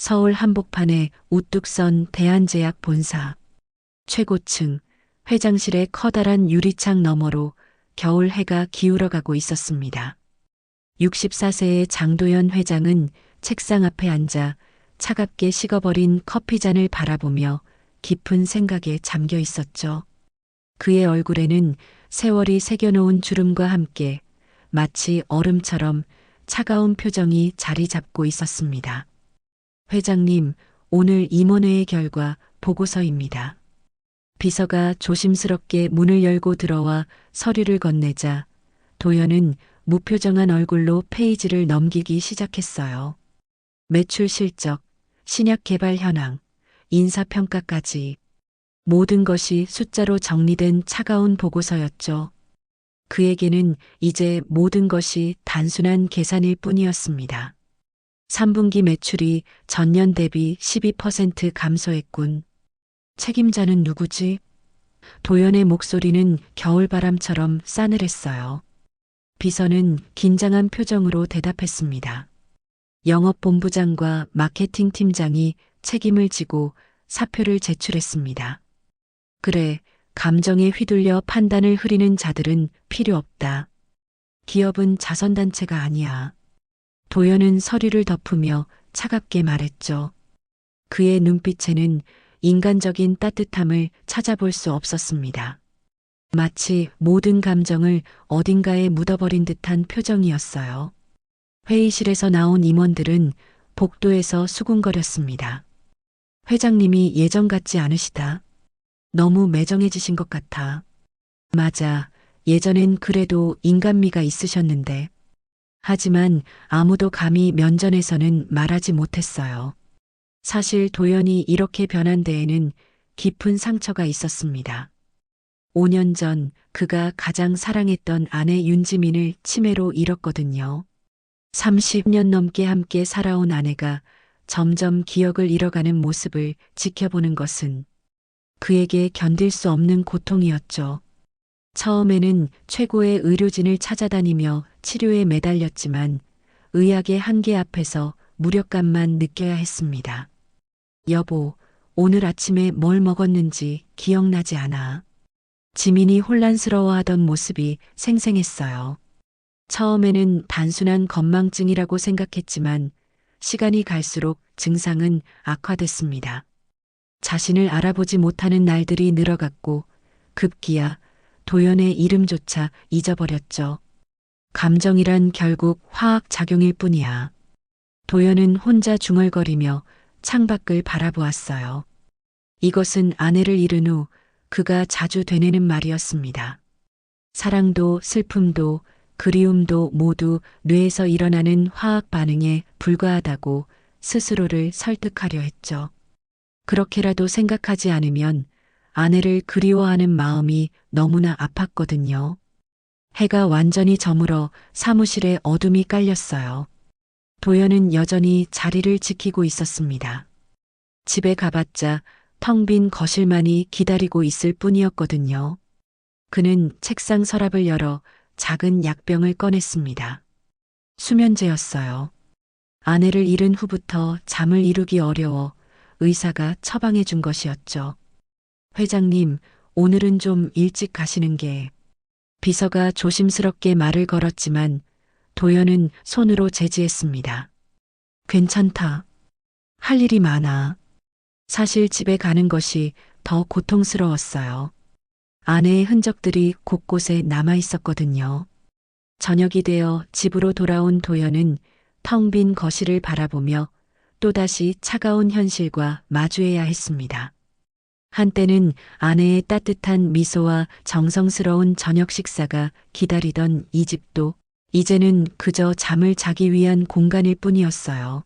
서울 한복판에 우뚝 선 대한제약 본사. 최고층 회장실의 커다란 유리창 너머로 겨울 해가 기울어가고 있었습니다. 64세의 장도연 회장은 책상 앞에 앉아 차갑게 식어버린 커피잔을 바라보며 깊은 생각에 잠겨 있었죠. 그의 얼굴에는 세월이 새겨놓은 주름과 함께 마치 얼음처럼 차가운 표정이 자리 잡고 있었습니다. 회장님, 오늘 임원회의 결과 보고서입니다. 비서가 조심스럽게 문을 열고 들어와 서류를 건네자 도연은 무표정한 얼굴로 페이지를 넘기기 시작했어요. 매출 실적, 신약 개발 현황, 인사평가까지 모든 것이 숫자로 정리된 차가운 보고서였죠. 그에게는 이제 모든 것이 단순한 계산일 뿐이었습니다. 3분기 매출이 전년 대비 12% 감소했군. 책임자는 누구지? 도연의 목소리는 겨울바람처럼 싸늘했어요. 비서는 긴장한 표정으로 대답했습니다. 영업본부장과 마케팅 팀장이 책임을 지고 사표를 제출했습니다. 그래, 감정에 휘둘려 판단을 흐리는 자들은 필요 없다. 기업은 자선단체가 아니야. 도연은 서류를 덮으며 차갑게 말했죠. 그의 눈빛에는 인간적인 따뜻함을 찾아볼 수 없었습니다. 마치 모든 감정을 어딘가에 묻어버린 듯한 표정이었어요. 회의실에서 나온 임원들은 복도에서 수군거렸습니다. 회장님이 예전 같지 않으시다. 너무 매정해지신 것 같아. 맞아. 예전엔 그래도 인간미가 있으셨는데. 하지만 아무도 감히 면전에서는 말하지 못했어요. 사실 도연이 이렇게 변한 데에는 깊은 상처가 있었습니다. 5년 전 그가 가장 사랑했던 아내 윤지민을 치매로 잃었거든요. 30년 넘게 함께 살아온 아내가 점점 기억을 잃어가는 모습을 지켜보는 것은 그에게 견딜 수 없는 고통이었죠. 처음에는 최고의 의료진을 찾아다니며 치료에 매달렸지만 의학의 한계 앞에서 무력감만 느껴야 했습니다. 여보, 오늘 아침에 뭘 먹었는지 기억나지 않아. 지민이 혼란스러워하던 모습이 생생했어요. 처음에는 단순한 건망증이라고 생각했지만 시간이 갈수록 증상은 악화됐습니다. 자신을 알아보지 못하는 날들이 늘어갔고 급기야 도연의 이름조차 잊어버렸죠. 감정이란 결국 화학 작용일 뿐이야. 도연은 혼자 중얼거리며 창밖을 바라보았어요. 이것은 아내를 잃은 후 그가 자주 되뇌는 말이었습니다. 사랑도 슬픔도 그리움도 모두 뇌에서 일어나는 화학 반응에 불과하다고 스스로를 설득하려 했죠. 그렇게라도 생각하지 않으면 아내를 그리워하는 마음이 너무나 아팠거든요. 해가 완전히 저물어 사무실에 어둠이 깔렸어요. 도연은 여전히 자리를 지키고 있었습니다. 집에 가봤자 텅 빈 거실만이 기다리고 있을 뿐이었거든요. 그는 책상 서랍을 열어 작은 약병을 꺼냈습니다. 수면제였어요. 아내를 잃은 후부터 잠을 이루기 어려워 의사가 처방해 준 것이었죠. 회장님, 오늘은 좀 일찍 가시는 게. 비서가 조심스럽게 말을 걸었지만 도연은 손으로 제지했습니다. 괜찮다. 할 일이 많아. 사실 집에 가는 것이 더 고통스러웠어요. 아내의 흔적들이 곳곳에 남아 있었거든요. 저녁이 되어 집으로 돌아온 도연은 텅 빈 거실을 바라보며 또다시 차가운 현실과 마주해야 했습니다. 한때는 아내의 따뜻한 미소와 정성스러운 저녁 식사가 기다리던 이 집도 이제는 그저 잠을 자기 위한 공간일 뿐이었어요.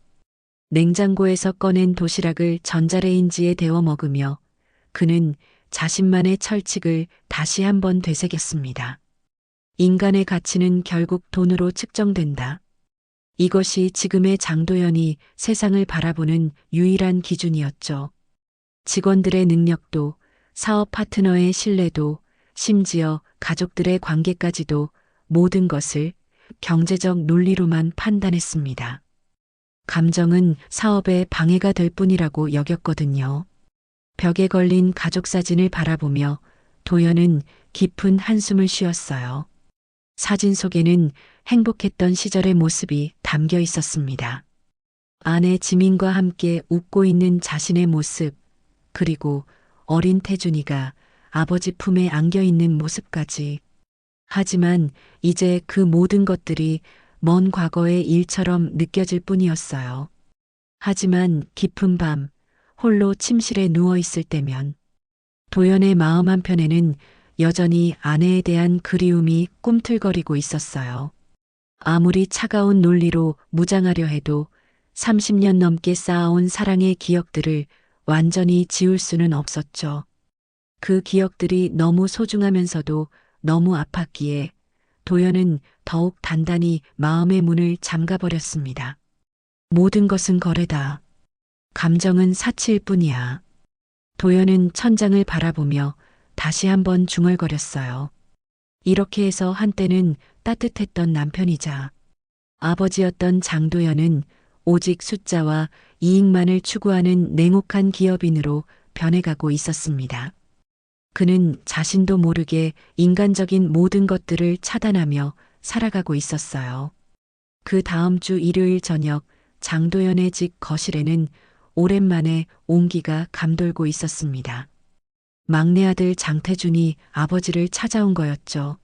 냉장고에서 꺼낸 도시락을 전자레인지에 데워 먹으며 그는 자신만의 철칙을 다시 한번 되새겼습니다. 인간의 가치는 결국 돈으로 측정된다. 이것이 지금의 장도연이 세상을 바라보는 유일한 기준이었죠. 직원들의 능력도, 사업 파트너의 신뢰도, 심지어 가족들의 관계까지도 모든 것을 경제적 논리로만 판단했습니다. 감정은 사업에 방해가 될 뿐이라고 여겼거든요. 벽에 걸린 가족 사진을 바라보며 도연은 깊은 한숨을 쉬었어요. 사진 속에는 행복했던 시절의 모습이 담겨 있었습니다. 아내 지민과 함께 웃고 있는 자신의 모습, 그리고 어린 태준이가 아버지 품에 안겨 있는 모습까지. 하지만 이제 그 모든 것들이 먼 과거의 일처럼 느껴질 뿐이었어요. 하지만 깊은 밤, 홀로 침실에 누워 있을 때면 도연의 마음 한편에는 여전히 아내에 대한 그리움이 꿈틀거리고 있었어요. 아무리 차가운 논리로 무장하려 해도 30년 넘게 쌓아온 사랑의 기억들을 완전히 지울 수는 없었죠. 그 기억들이 너무 소중하면서도 너무 아팠기에 도연은 더욱 단단히 마음의 문을 잠가버렸습니다. 모든 것은 거래다. 감정은 사치일 뿐이야. 도연은 천장을 바라보며 다시 한번 중얼거렸어요. 이렇게 해서 한때는 따뜻했던 남편이자 아버지였던 장도연은 오직 숫자와 이익만을 추구하는 냉혹한 기업인으로 변해가고 있었습니다. 그는 자신도 모르게 인간적인 모든 것들을 차단하며 살아가고 있었어요. 그 다음 주 일요일 저녁 장도연의 집 거실에는 오랜만에 온기가 감돌고 있었습니다. 막내 아들 장태준이 아버지를 찾아온 거였죠.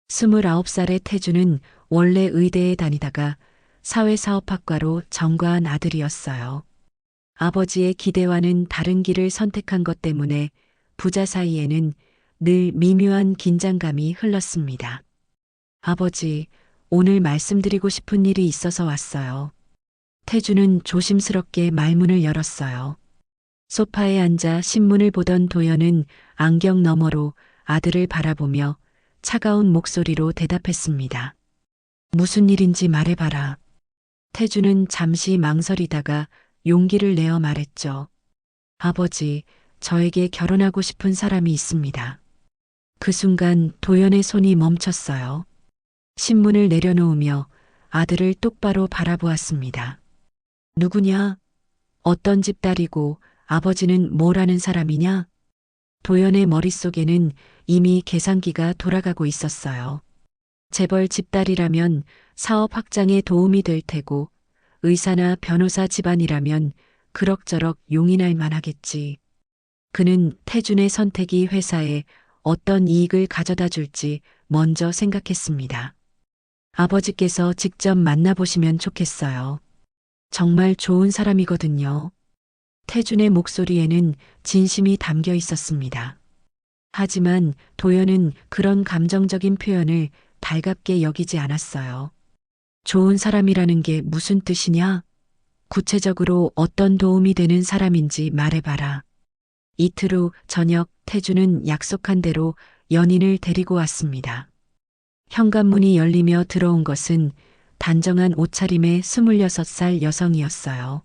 29살의 태준은 원래 의대에 다니다가 사회사업학과로 전과한 아들이었어요. 아버지의 기대와는 다른 길을 선택한 것 때문에 부자 사이에는 늘 미묘한 긴장감이 흘렀습니다. 아버지, 오늘 말씀드리고 싶은 일이 있어서 왔어요. 태준은 조심스럽게 말문을 열었어요. 소파에 앉아 신문을 보던 도연은 안경 너머로 아들을 바라보며 차가운 목소리로 대답했습니다. 무슨 일인지 말해봐라. 태준은 잠시 망설이다가 용기를 내어 말했죠. 아버지, 저에게 결혼하고 싶은 사람이 있습니다. 그 순간 도연의 손이 멈췄어요. 신문을 내려놓으며 아들을 똑바로 바라보았습니다. 누구냐? 어떤 집 딸이고 아버지는 뭘 하는 사람이냐? 도연의 머릿속에는 이미 계산기가 돌아가고 있었어요. 재벌 집딸이라면 사업 확장에 도움이 될 테고 의사나 변호사 집안이라면 그럭저럭 용인할 만하겠지. 그는 태준의 선택이 회사에 어떤 이익을 가져다 줄지 먼저 생각했습니다. 아버지께서 직접 만나보시면 좋겠어요. 정말 좋은 사람이거든요. 태준의 목소리에는 진심이 담겨 있었습니다. 하지만 도연은 그런 감정적인 표현을 달갑게 여기지 않았어요. 좋은 사람이라는 게 무슨 뜻이냐? 구체적으로 어떤 도움이 되는 사람인지 말해봐라. 이틀 후 저녁 태준은 약속한 대로 연인을 데리고 왔습니다. 현관문이 열리며 들어온 것은 단정한 옷차림의 26살 여성이었어요.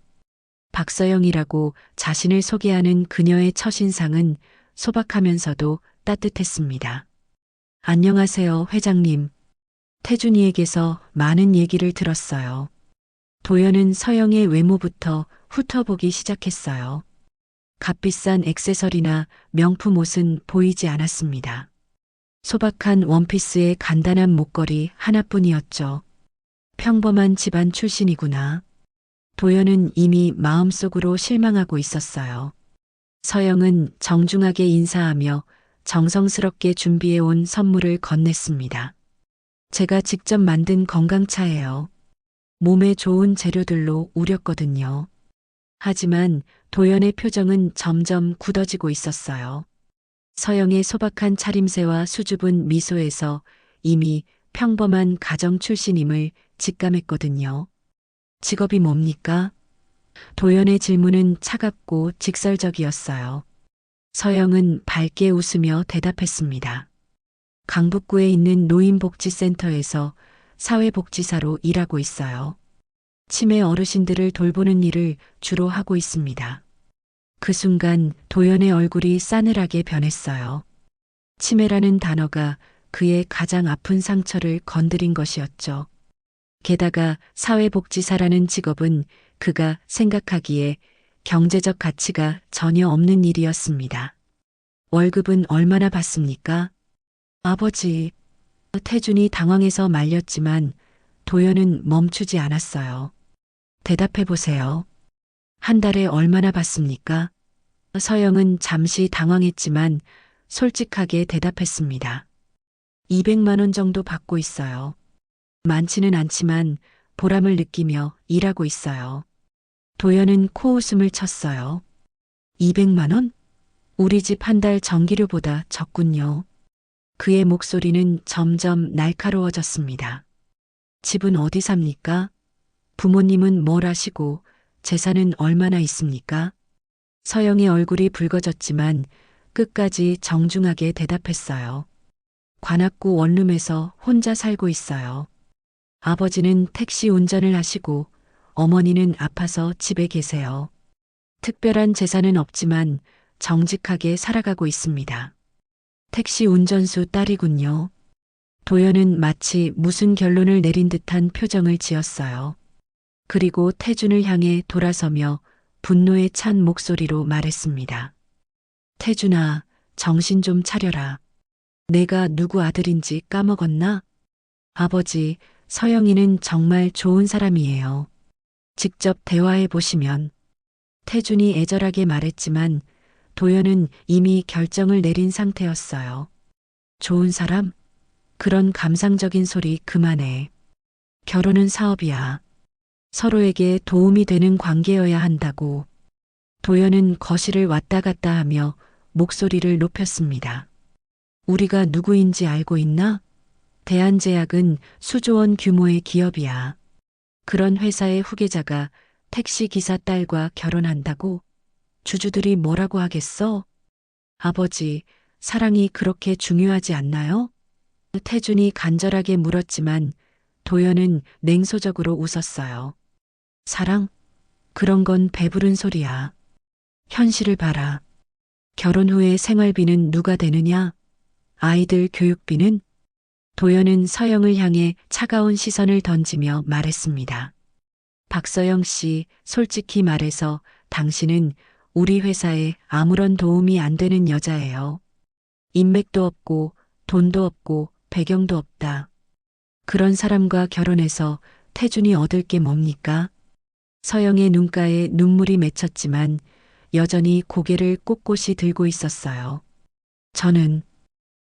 박서영이라고 자신을 소개하는 그녀의 첫인상은 소박하면서도 따뜻했습니다. 안녕하세요, 회장님. 태준이에게서 많은 얘기를 들었어요. 도연은 서영의 외모부터 훑어보기 시작했어요. 값비싼 액세서리나 명품 옷은 보이지 않았습니다. 소박한 원피스에 간단한 목걸이 하나뿐이었죠. 평범한 집안 출신이구나. 도연은 이미 마음속으로 실망하고 있었어요. 서영은 정중하게 인사하며 정성스럽게 준비해온 선물을 건넸습니다. 제가 직접 만든 건강차예요. 몸에 좋은 재료들로 우렸거든요. 하지만 도연의 표정은 점점 굳어지고 있었어요. 서영의 소박한 차림새와 수줍은 미소에서 이미 평범한 가정 출신임을 직감했거든요. 직업이 뭡니까? 도연의 질문은 차갑고 직설적이었어요. 서영은 밝게 웃으며 대답했습니다. 강북구에 있는 노인복지센터에서 사회복지사로 일하고 있어요. 치매 어르신들을 돌보는 일을 주로 하고 있습니다. 그 순간 도연의 얼굴이 싸늘하게 변했어요. 치매라는 단어가 그의 가장 아픈 상처를 건드린 것이었죠. 게다가 사회복지사라는 직업은 그가 생각하기에 경제적 가치가 전혀 없는 일이었습니다. 월급은 얼마나 받습니까? 아버지, 태준이 당황해서 말렸지만 도연은 멈추지 않았어요. 대답해 보세요. 한 달에 얼마나 받습니까? 서영은 잠시 당황했지만 솔직하게 대답했습니다. 200만 원 정도 받고 있어요. 많지는 않지만 보람을 느끼며 일하고 있어요. 도연은 코웃음을 쳤어요. 200만 원? 우리 집 한 달 전기료보다 적군요. 그의 목소리는 점점 날카로워졌습니다. 집은 어디 삽니까? 부모님은 뭘 하시고 재산은 얼마나 있습니까? 서영의 얼굴이 붉어졌지만 끝까지 정중하게 대답했어요. 관악구 원룸에서 혼자 살고 있어요. 아버지는 택시 운전을 하시고 어머니는 아파서 집에 계세요. 특별한 재산은 없지만 정직하게 살아가고 있습니다. 택시 운전수 딸이군요. 도연은 마치 무슨 결론을 내린 듯한 표정을 지었어요. 그리고 태준을 향해 돌아서며 분노에 찬 목소리로 말했습니다. 태준아, 정신 좀 차려라. 내가 누구 아들인지 까먹었나? 아버지, 서영이는 정말 좋은 사람이에요. 직접 대화해 보시면. 태준이 애절하게 말했지만 도연은 이미 결정을 내린 상태였어요. 좋은 사람? 그런 감상적인 소리 그만해. 결혼은 사업이야. 서로에게 도움이 되는 관계여야 한다고. 도연은 거실을 왔다 갔다 하며 목소리를 높였습니다. 우리가 누구인지 알고 있나? 대한제약은 수조원 규모의 기업이야. 그런 회사의 후계자가 택시기사 딸과 결혼한다고? 주주들이 뭐라고 하겠어? 아버지, 사랑이 그렇게 중요하지 않나요? 태준이 간절하게 물었지만 도연은 냉소적으로 웃었어요. 사랑? 그런 건 배부른 소리야. 현실을 봐라. 결혼 후에 생활비는 누가 되느냐? 아이들 교육비는? 도연은 서영을 향해 차가운 시선을 던지며 말했습니다. 박서영 씨, 솔직히 말해서 당신은 우리 회사에 아무런 도움이 안 되는 여자예요. 인맥도 없고 돈도 없고 배경도 없다. 그런 사람과 결혼해서 태준이 얻을 게 뭡니까? 서영의 눈가에 눈물이 맺혔지만 여전히 고개를 꼿꼿이 들고 있었어요.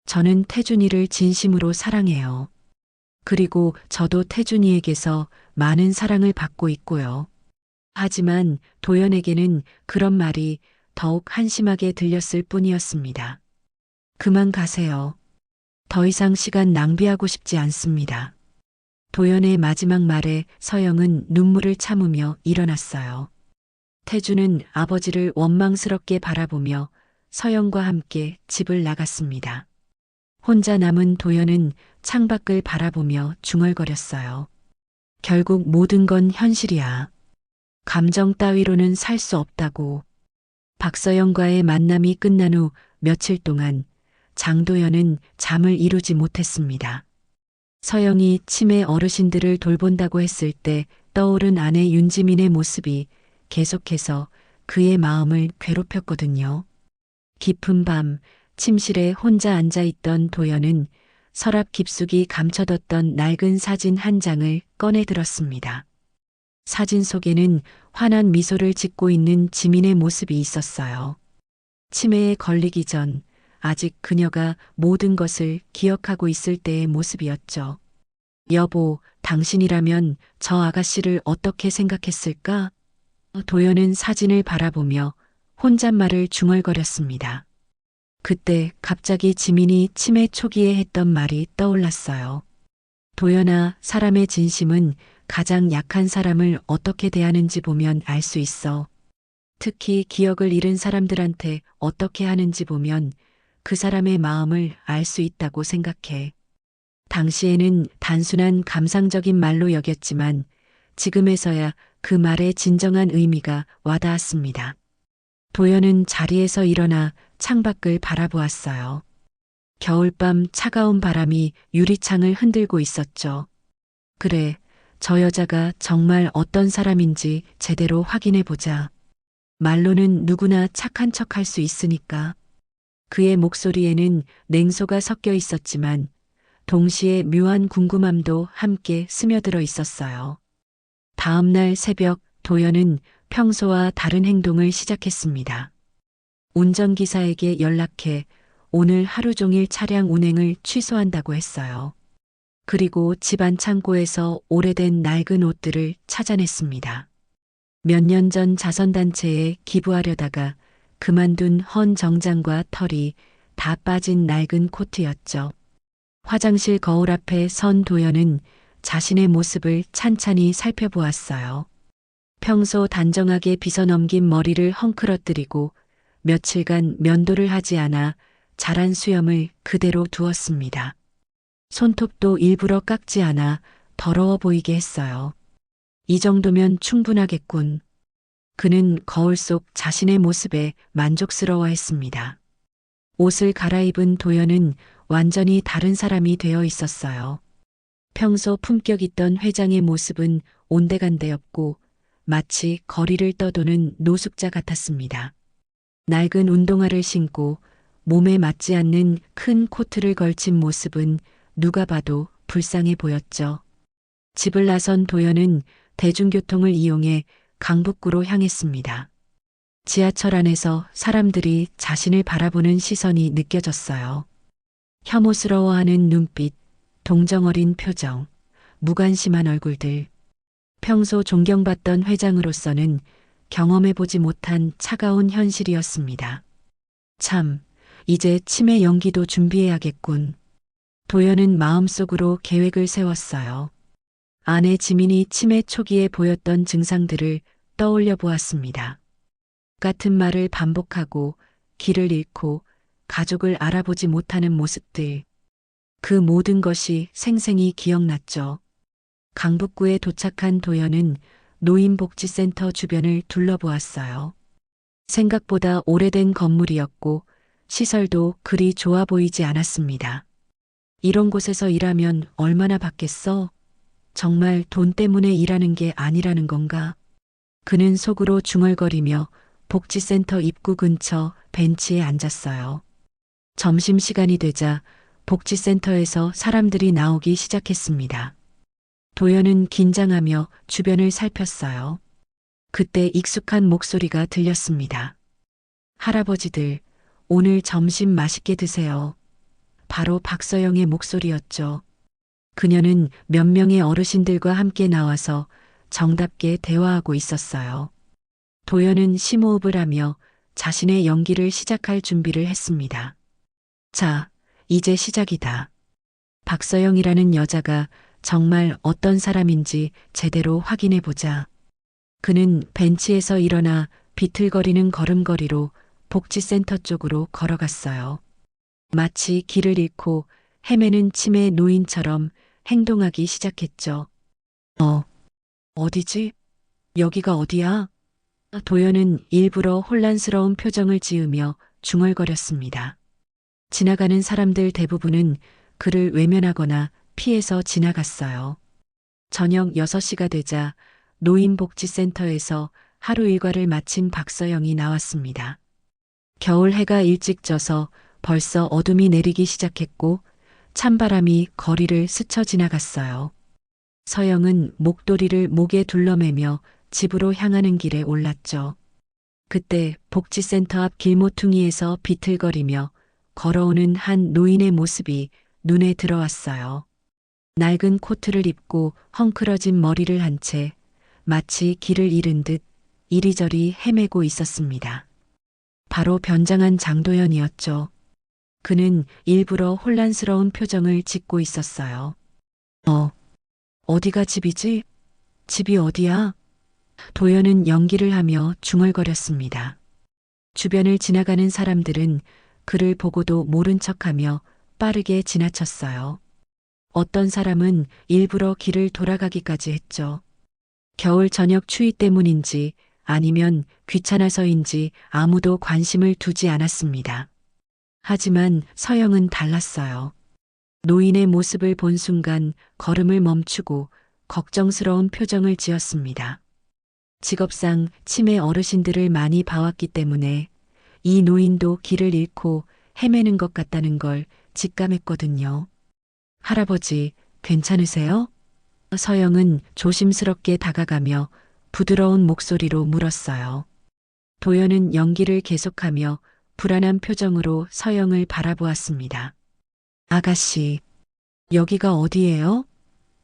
저는 태준이를 진심으로 사랑해요. 그리고 저도 태준이에게서 많은 사랑을 받고 있고요. 하지만 도연에게는 그런 말이 더욱 한심하게 들렸을 뿐이었습니다. 그만 가세요. 더 이상 시간 낭비하고 싶지 않습니다. 도연의 마지막 말에 서영은 눈물을 참으며 일어났어요. 태준은 아버지를 원망스럽게 바라보며 서영과 함께 집을 나갔습니다. 혼자 남은 도연은 창밖을 바라보며 중얼거렸어요. 결국 모든 건 현실이야. 감정 따위로는 살 수 없다고. 박서영과의 만남이 끝난 후 며칠 동안 장도연은 잠을 이루지 못했습니다. 서영이 치매 어르신들을 돌본다고 했을 때 떠오른 아내 윤지민의 모습이 계속해서 그의 마음을 괴롭혔거든요. 깊은 밤 침실에 혼자 앉아있던 도연은 서랍 깊숙이 감춰뒀던 낡은 사진 한 장을 꺼내 들었습니다. 사진 속에는 환한 미소를 짓고 있는 지민의 모습이 있었어요. 치매에 걸리기 전 아직 그녀가 모든 것을 기억하고 있을 때의 모습이었죠. 여보, 당신이라면 저 아가씨를 어떻게 생각했을까? 도연은 사진을 바라보며 혼잣말을 중얼거렸습니다. 그때 갑자기 지민이 치매 초기에 했던 말이 떠올랐어요. 도연아, 사람의 진심은 가장 약한 사람을 어떻게 대하는지 보면 알 수 있어. 특히 기억을 잃은 사람들한테 어떻게 하는지 보면 그 사람의 마음을 알 수 있다고 생각해. 당시에는 단순한 감상적인 말로 여겼지만 지금에서야 그 말의 진정한 의미가 와닿았습니다. 도연은 자리에서 일어나 창밖을 바라보았어요. 겨울밤 차가운 바람이 유리창을 흔들고 있었죠. 그래, 저 여자가 정말 어떤 사람인지 제대로 확인해 보자. 말로는 누구나 착한 척 할 수 있으니까. 그의 목소리에는 냉소가 섞여 있었지만 동시에 묘한 궁금함도 함께 스며들어 있었어요. 다음 날 새벽 도연은 평소와 다른 행동을 시작했습니다. 운전기사에게 연락해 오늘 하루 종일 차량 운행을 취소한다고 했어요. 그리고 집안 창고에서 오래된 낡은 옷들을 찾아냈습니다. 몇 년 전 자선단체에 기부하려다가 그만둔 헌 정장과 털이 다 빠진 낡은 코트였죠. 화장실 거울 앞에 선 도연은 자신의 모습을 찬찬히 살펴보았어요. 평소 단정하게 빗어넘긴 머리를 헝클어뜨리고 며칠간 면도를 하지 않아 자란 수염을 그대로 두었습니다. 손톱도 일부러 깎지 않아 더러워 보이게 했어요. 이 정도면 충분하겠군. 그는 거울 속 자신의 모습에 만족스러워했습니다. 옷을 갈아입은 도연은 완전히 다른 사람이 되어 있었어요. 평소 품격 있던 회장의 모습은 온데간데였고 마치 거리를 떠도는 노숙자 같았습니다. 낡은 운동화를 신고 몸에 맞지 않는 큰 코트를 걸친 모습은 누가 봐도 불쌍해 보였죠. 집을 나선 도연은 대중교통을 이용해 강북구로 향했습니다. 지하철 안에서 사람들이 자신을 바라보는 시선이 느껴졌어요. 혐오스러워하는 눈빛, 동정어린 표정, 무관심한 얼굴들. 평소 존경받던 회장으로서는 경험해보지 못한 차가운 현실이었습니다. 참, 이제 치매 연기도 준비해야겠군. 도연은 마음속으로 계획을 세웠어요. 아내 지민이 치매 초기에 보였던 증상들을 떠올려 보았습니다. 같은 말을 반복하고 길을 잃고 가족을 알아보지 못하는 모습들. 그 모든 것이 생생히 기억났죠. 강북구에 도착한 도연은 노인복지센터 주변을 둘러보았어요. 생각보다 오래된 건물이었고 시설도 그리 좋아 보이지 않았습니다. 이런 곳에서 일하면 얼마나 받겠어? 정말 돈 때문에 일하는 게 아니라는 건가? 그는 속으로 중얼거리며 복지센터 입구 근처 벤치에 앉았어요. 점심시간이 되자 복지센터에서 사람들이 나오기 시작했습니다. 도연은 긴장하며 주변을 살폈어요. 그때 익숙한 목소리가 들렸습니다. 할아버지들, 오늘 점심 맛있게 드세요. 바로 박서영의 목소리였죠. 그녀는 몇 명의 어르신들과 함께 나와서 정답게 대화하고 있었어요. 도연은 심호흡을 하며 자신의 연기를 시작할 준비를 했습니다. 자, 이제 시작이다. 박서영이라는 여자가 정말 어떤 사람인지 제대로 확인해 보자. 그는 벤치에서 일어나 비틀거리는 걸음걸이로 복지센터 쪽으로 걸어갔어요. 마치 길을 잃고 헤매는 치매 노인처럼 행동하기 시작했죠. 어디지? 여기가 어디야? 도연은 일부러 혼란스러운 표정을 지으며 중얼거렸습니다. 지나가는 사람들 대부분은 그를 외면하거나 피해서 지나갔어요. 저녁 6시가 되자 노인복지센터에서 하루 일과를 마친 박서영이 나왔습니다. 겨울 해가 일찍 져서 벌써 어둠이 내리기 시작했고 찬바람이 거리를 스쳐 지나갔어요. 서영은 목도리를 목에 둘러매며 집으로 향하는 길에 올랐죠. 그때 복지센터 앞 길모퉁이에서 비틀거리며 걸어오는 한 노인의 모습이 눈에 들어왔어요. 낡은 코트를 입고 헝클어진 머리를 한 채 마치 길을 잃은 듯 이리저리 헤매고 있었습니다. 바로 변장한 장도연이었죠. 그는 일부러 혼란스러운 표정을 짓고 있었어요. 어디가 집이지? 집이 어디야? 도연은 연기를 하며 중얼거렸습니다. 주변을 지나가는 사람들은 그를 보고도 모른 척하며 빠르게 지나쳤어요. 어떤 사람은 일부러 길을 돌아가기까지 했죠. 겨울 저녁 추위 때문인지 아니면 귀찮아서인지 아무도 관심을 두지 않았습니다. 하지만 서영은 달랐어요. 노인의 모습을 본 순간 걸음을 멈추고 걱정스러운 표정을 지었습니다. 직업상 치매 어르신들을 많이 봐왔기 때문에 이 노인도 길을 잃고 헤매는 것 같다는 걸 직감했거든요. 할아버지, 괜찮으세요? 서영은 조심스럽게 다가가며 부드러운 목소리로 물었어요. 도연은 연기를 계속하며 불안한 표정으로 서영을 바라보았습니다. 아가씨, 여기가 어디예요?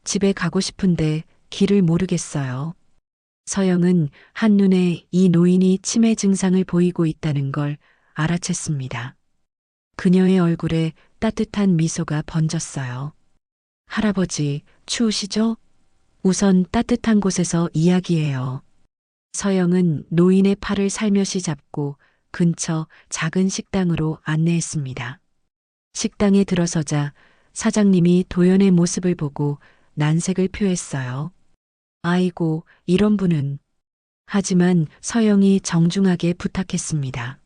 집에 가고 싶은데 길을 모르겠어요. 서영은 한눈에 이 노인이 치매 증상을 보이고 있다는 걸 알아챘습니다. 그녀의 얼굴에 따뜻한 미소가 번졌어요. 할아버지, 추우시죠? 우선 따뜻한 곳에서 이야기해요. 서영은 노인의 팔을 살며시 잡고 근처 작은 식당으로 안내했습니다. 식당에 들어서자 사장님이 도연의 모습을 보고 난색을 표했어요. 아이고, 이런 분은. 하지만 서영이 정중하게 부탁했습니다.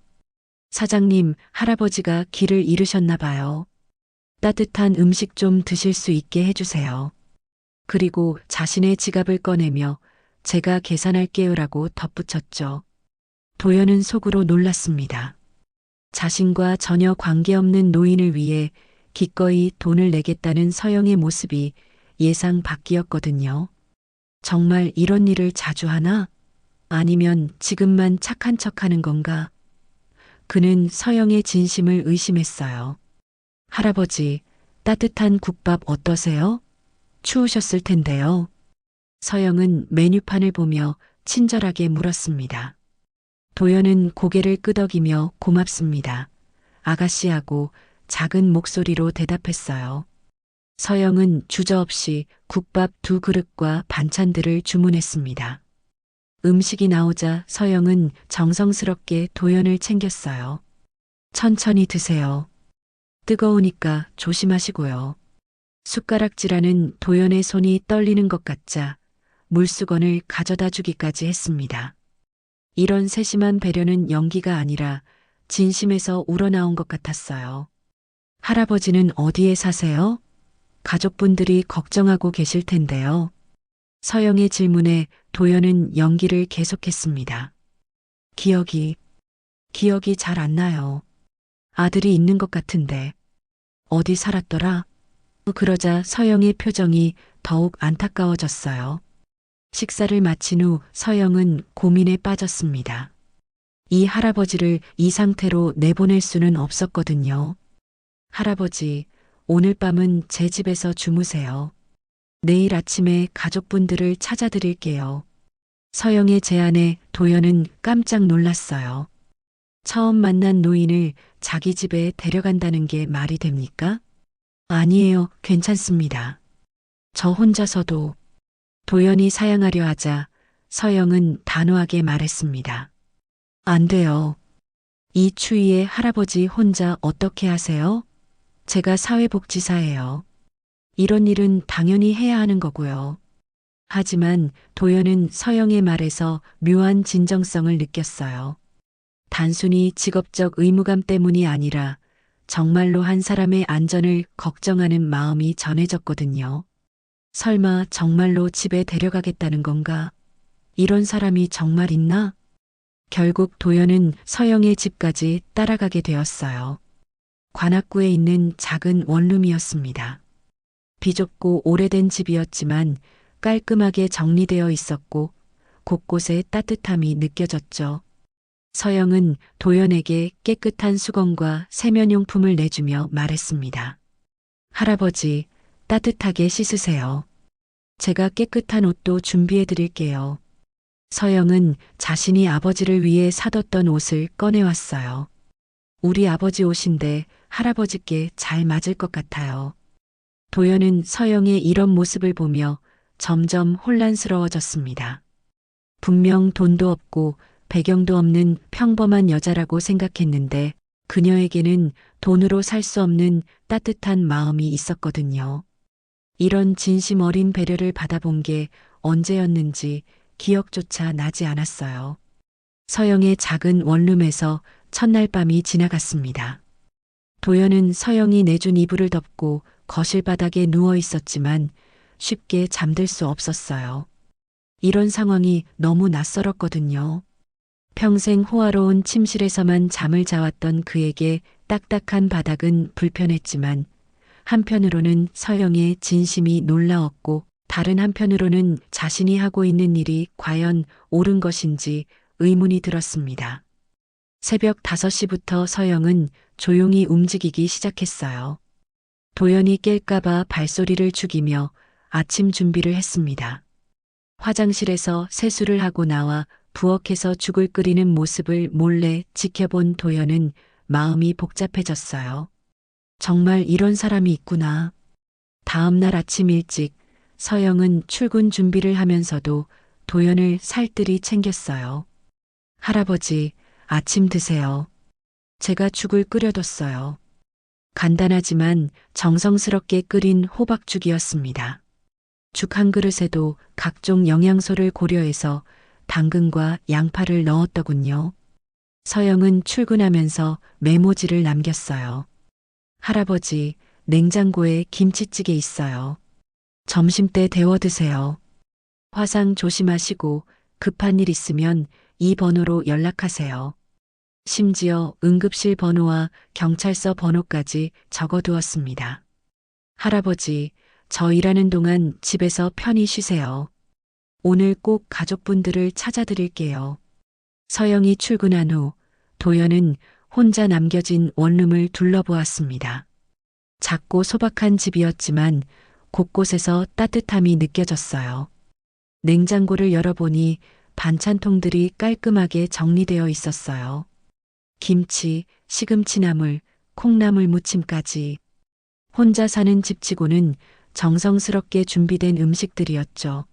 사장님, 할아버지가 길을 잃으셨나 봐요. 따뜻한 음식 좀 드실 수 있게 해주세요. 그리고 자신의 지갑을 꺼내며 제가 계산할게요라고 덧붙였죠. 도연은 속으로 놀랐습니다. 자신과 전혀 관계없는 노인을 위해 기꺼이 돈을 내겠다는 서영의 모습이 예상 밖이었거든요. 정말 이런 일을 자주 하나? 아니면 지금만 착한 척하는 건가? 그는 서영의 진심을 의심했어요. 할아버지, 따뜻한 국밥 어떠세요? 추우셨을 텐데요. 서영은 메뉴판을 보며 친절하게 물었습니다. 도연은 고개를 끄덕이며 고맙습니다. 아가씨하고 작은 목소리로 대답했어요. 서영은 주저없이 국밥 2그릇과 반찬들을 주문했습니다. 음식이 나오자 서영은 정성스럽게 도연을 챙겼어요. 천천히 드세요. 뜨거우니까 조심하시고요. 숟가락질하는 도연의 손이 떨리는 것 같자 물수건을 가져다 주기까지 했습니다. 이런 세심한 배려는 연기가 아니라 진심에서 우러나온 것 같았어요. 할아버지는 어디에 사세요? 가족분들이 걱정하고 계실 텐데요. 서영의 질문에 도연은 연기를 계속했습니다. 기억이 잘 안 나요. 아들이 있는 것 같은데 어디 살았더라? 그러자 서영의 표정이 더욱 안타까워졌어요. 식사를 마친 후 서영은 고민에 빠졌습니다. 이 할아버지를 이 상태로 내보낼 수는 없었거든요. 할아버지, 오늘 밤은 제 집에서 주무세요. 내일 아침에 가족분들을 찾아드릴게요. 서영의 제안에 도연은 깜짝 놀랐어요. 처음 만난 노인을 자기 집에 데려간다는 게 말이 됩니까? 아니에요, 괜찮습니다. 저 혼자서도. 도연이 사양하려 하자 서영은 단호하게 말했습니다. 안 돼요. 이 추위에 할아버지 혼자 어떻게 하세요? 제가 사회복지사예요. 이런 일은 당연히 해야 하는 거고요. 하지만 도연은 서영의 말에서 묘한 진정성을 느꼈어요. 단순히 직업적 의무감 때문이 아니라 정말로 한 사람의 안전을 걱정하는 마음이 전해졌거든요. 설마 정말로 집에 데려가겠다는 건가? 이런 사람이 정말 있나? 결국 도연은 서영의 집까지 따라가게 되었어요. 관악구에 있는 작은 원룸이었습니다. 비좁고 오래된 집이었지만 깔끔하게 정리되어 있었고 곳곳에 따뜻함이 느껴졌죠. 서영은 도연에게 깨끗한 수건과 세면용품을 내주며 말했습니다. 할아버지, 따뜻하게 씻으세요. 제가 깨끗한 옷도 준비해 드릴게요. 서영은 자신이 아버지를 위해 사뒀던 옷을 꺼내왔어요. 우리 아버지 옷인데 할아버지께 잘 맞을 것 같아요. 도연은 서영의 이런 모습을 보며 점점 혼란스러워졌습니다. 분명 돈도 없고 배경도 없는 평범한 여자라고 생각했는데 그녀에게는 돈으로 살 수 없는 따뜻한 마음이 있었거든요. 이런 진심 어린 배려를 받아본 게 언제였는지 기억조차 나지 않았어요. 서영의 작은 원룸에서 첫날 밤이 지나갔습니다. 도연은 서영이 내준 이불을 덮고 거실 바닥에 누워 있었지만 쉽게 잠들 수 없었어요. 이런 상황이 너무 낯설었거든요. 평생 호화로운 침실에서만 잠을 자왔던 그에게 딱딱한 바닥은 불편했지만 한편으로는 서영의 진심이 놀라웠고 다른 한편으로는 자신이 하고 있는 일이 과연 옳은 것인지 의문이 들었습니다. 새벽 5시부터 서영은 조용히 움직이기 시작했어요. 도연이 깰까봐 발소리를 죽이며 아침 준비를 했습니다. 화장실에서 세수를 하고 나와 부엌에서 죽을 끓이는 모습을 몰래 지켜본 도연은 마음이 복잡해졌어요. 정말 이런 사람이 있구나. 다음 날 아침 일찍 서영은 출근 준비를 하면서도 도연을 살뜰히 챙겼어요. 할아버지, 아침 드세요. 제가 죽을 끓여뒀어요. 간단하지만 정성스럽게 끓인 호박죽이었습니다. 죽 한 그릇에도 각종 영양소를 고려해서 당근과 양파를 넣었더군요. 서영은 출근하면서 메모지를 남겼어요. 할아버지, 냉장고에 김치찌개 있어요. 점심때 데워 드세요. 화상 조심하시고 급한 일 있으면 이 번호로 연락하세요. 심지어 응급실 번호와 경찰서 번호까지 적어두었습니다. 할아버지, 저 일하는 동안 집에서 편히 쉬세요. 오늘 꼭 가족분들을 찾아드릴게요. 서영이 출근한 후 도연은 혼자 남겨진 원룸을 둘러보았습니다. 작고 소박한 집이었지만 곳곳에서 따뜻함이 느껴졌어요. 냉장고를 열어보니 반찬통들이 깔끔하게 정리되어 있었어요. 김치, 시금치나물, 콩나물 무침까지. 혼자 사는 집치고는 정성스럽게 준비된 음식들이었죠.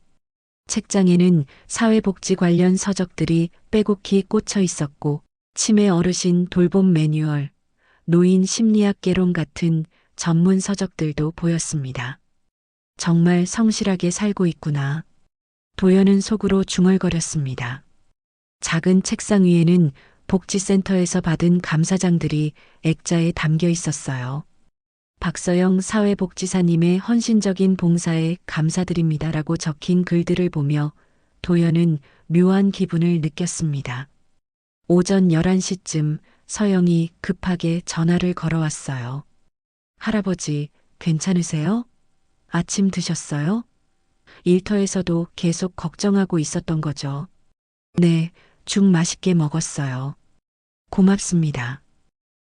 책장에는 사회복지 관련 서적들이 빼곡히 꽂혀 있었고 치매 어르신 돌봄 매뉴얼, 노인 심리학 개론 같은 전문 서적들도 보였습니다. 정말 성실하게 살고 있구나. 도연은 속으로 중얼거렸습니다. 작은 책상 위에는 복지센터에서 받은 감사장들이 액자에 담겨 있었어요. 박서영 사회복지사님의 헌신적인 봉사에 감사드립니다라고 적힌 글들을 보며 도연은 묘한 기분을 느꼈습니다. 오전 11시쯤 서영이 급하게 전화를 걸어왔어요. 할아버지, 괜찮으세요? 아침 드셨어요? 일터에서도 계속 걱정하고 있었던 거죠. 네, 죽 맛있게 먹었어요. 고맙습니다.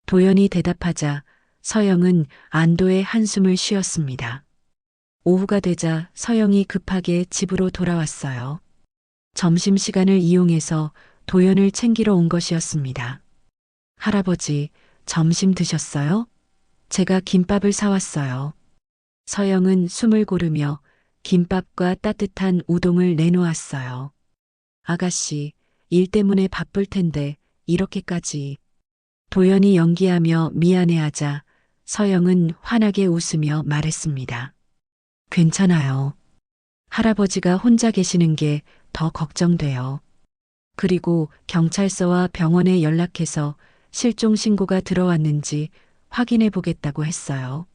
도연이 대답하자 서영은 안도의 한숨을 쉬었습니다. 오후가 되자 서영이 급하게 집으로 돌아왔어요. 점심시간을 이용해서 도연을 챙기러 온 것이었습니다. 할아버지, 점심 드셨어요? 제가 김밥을 사왔어요. 서영은 숨을 고르며 김밥과 따뜻한 우동을 내놓았어요. 아가씨, 일 때문에 바쁠 텐데 이렇게까지. 도연이 연기하며 미안해하자 서영은 환하게 웃으며 말했습니다. 괜찮아요. 할아버지가 혼자 계시는 게 더 걱정돼요. 그리고 경찰서와 병원에 연락해서 실종 신고가 들어왔는지 확인해 보겠다고 했어요.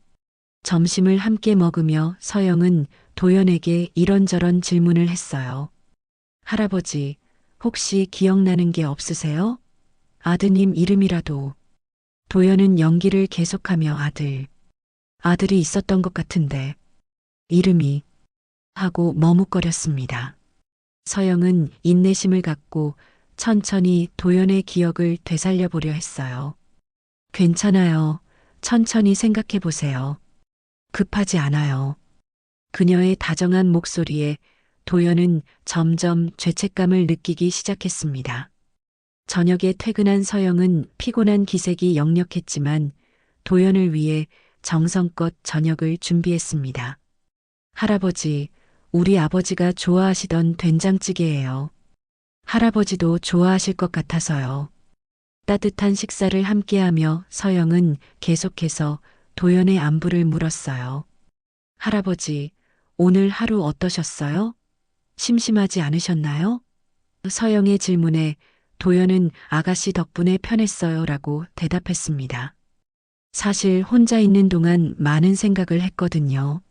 점심을 함께 먹으며 서영은 도연에게 이런저런 질문을 했어요. 할아버지, 혹시 기억나는 게 없으세요? 아드님 이름이라도. 도연은 연기를 계속하며 아들이 있었던 것 같은데, 이름이, 하고 머뭇거렸습니다. 서영은 인내심을 갖고 천천히 도연의 기억을 되살려 보려 했어요. 괜찮아요. 천천히 생각해 보세요. 급하지 않아요. 그녀의 다정한 목소리에 도연은 점점 죄책감을 느끼기 시작했습니다. 저녁에 퇴근한 서영은 피곤한 기색이 역력했지만 도연을 위해 정성껏 저녁을 준비했습니다. 할아버지, 우리 아버지가 좋아하시던 된장찌개예요. 할아버지도 좋아하실 것 같아서요. 따뜻한 식사를 함께하며 서영은 계속해서 도연의 안부를 물었어요. 할아버지, 오늘 하루 어떠셨어요? 심심하지 않으셨나요? 서영의 질문에 도연은 아가씨 덕분에 편했어요 라고 대답했습니다. 사실 혼자 있는 동안 많은 생각을 했거든요.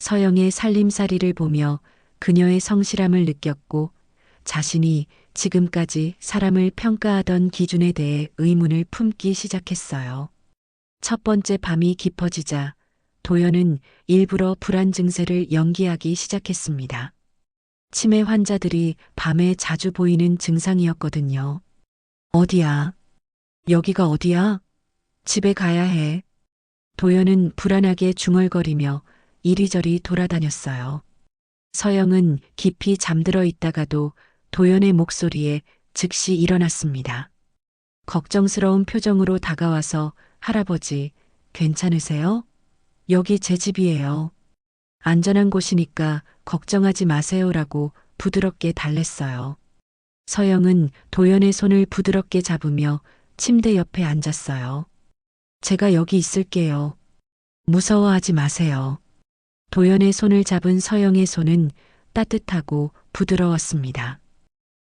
서영의 살림살이를 보며 그녀의 성실함을 느꼈고 자신이 지금까지 사람을 평가하던 기준에 대해 의문을 품기 시작했어요. 첫 번째 밤이 깊어지자 도연은 일부러 불안 증세를 연기하기 시작했습니다. 치매 환자들이 밤에 자주 보이는 증상이었거든요. 어디야? 여기가 어디야? 집에 가야 해. 도연은 불안하게 중얼거리며 이리저리 돌아다녔어요. 서영은 깊이 잠들어 있다가도 도연의 목소리에 즉시 일어났습니다. 걱정스러운 표정으로 다가와서 할아버지, 괜찮으세요? 여기 제 집이에요. 안전한 곳이니까 걱정하지 마세요라고 부드럽게 달랬어요. 서영은 도연의 손을 부드럽게 잡으며 침대 옆에 앉았어요. 제가 여기 있을게요. 무서워하지 마세요. 도연의 손을 잡은 서영의 손은 따뜻하고 부드러웠습니다.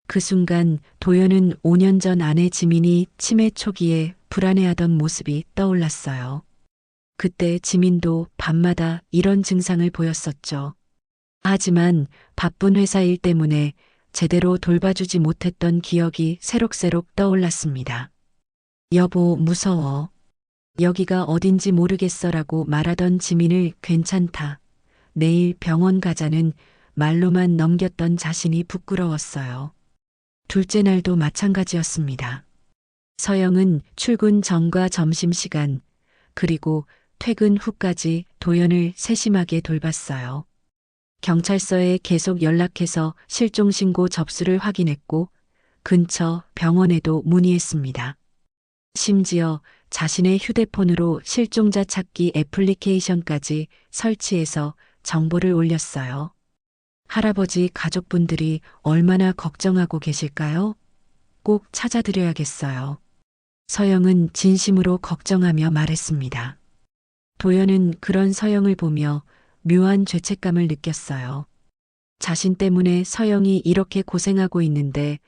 그 순간 도연은 5년 전 아내 지민이 치매 초기에 불안해하던 모습이 떠올랐어요. 그때 지민도 밤마다 이런 증상을 보였었죠. 하지만 바쁜 회사 일 때문에 제대로 돌봐주지 못했던 기억이 새록새록 떠올랐습니다. 여보, 무서워. 여기가 어딘지 모르겠어라고 말하던 지민을 괜찮다. 내일 병원 가자는 말로만 넘겼던 자신이 부끄러웠어요. 둘째 날도 마찬가지였습니다. 서영은 출근 전과 점심시간, 그리고 퇴근 후까지 도연을 세심하게 돌봤어요. 경찰서에 계속 연락해서 실종신고 접수를 확인했고 근처 병원에도 문의했습니다. 심지어 자신의 휴대폰으로 실종자 찾기 애플리케이션까지 설치해서 정보를 올렸어요. 할아버지 가족분들이 얼마나 걱정하고 계실까요? 꼭 찾아드려야겠어요. 서영은 진심으로 걱정하며 말했습니다. 도연은 그런 서영을 보며 묘한 죄책감을 느꼈어요. 자신 때문에 서영이 이렇게 고생하고 있는데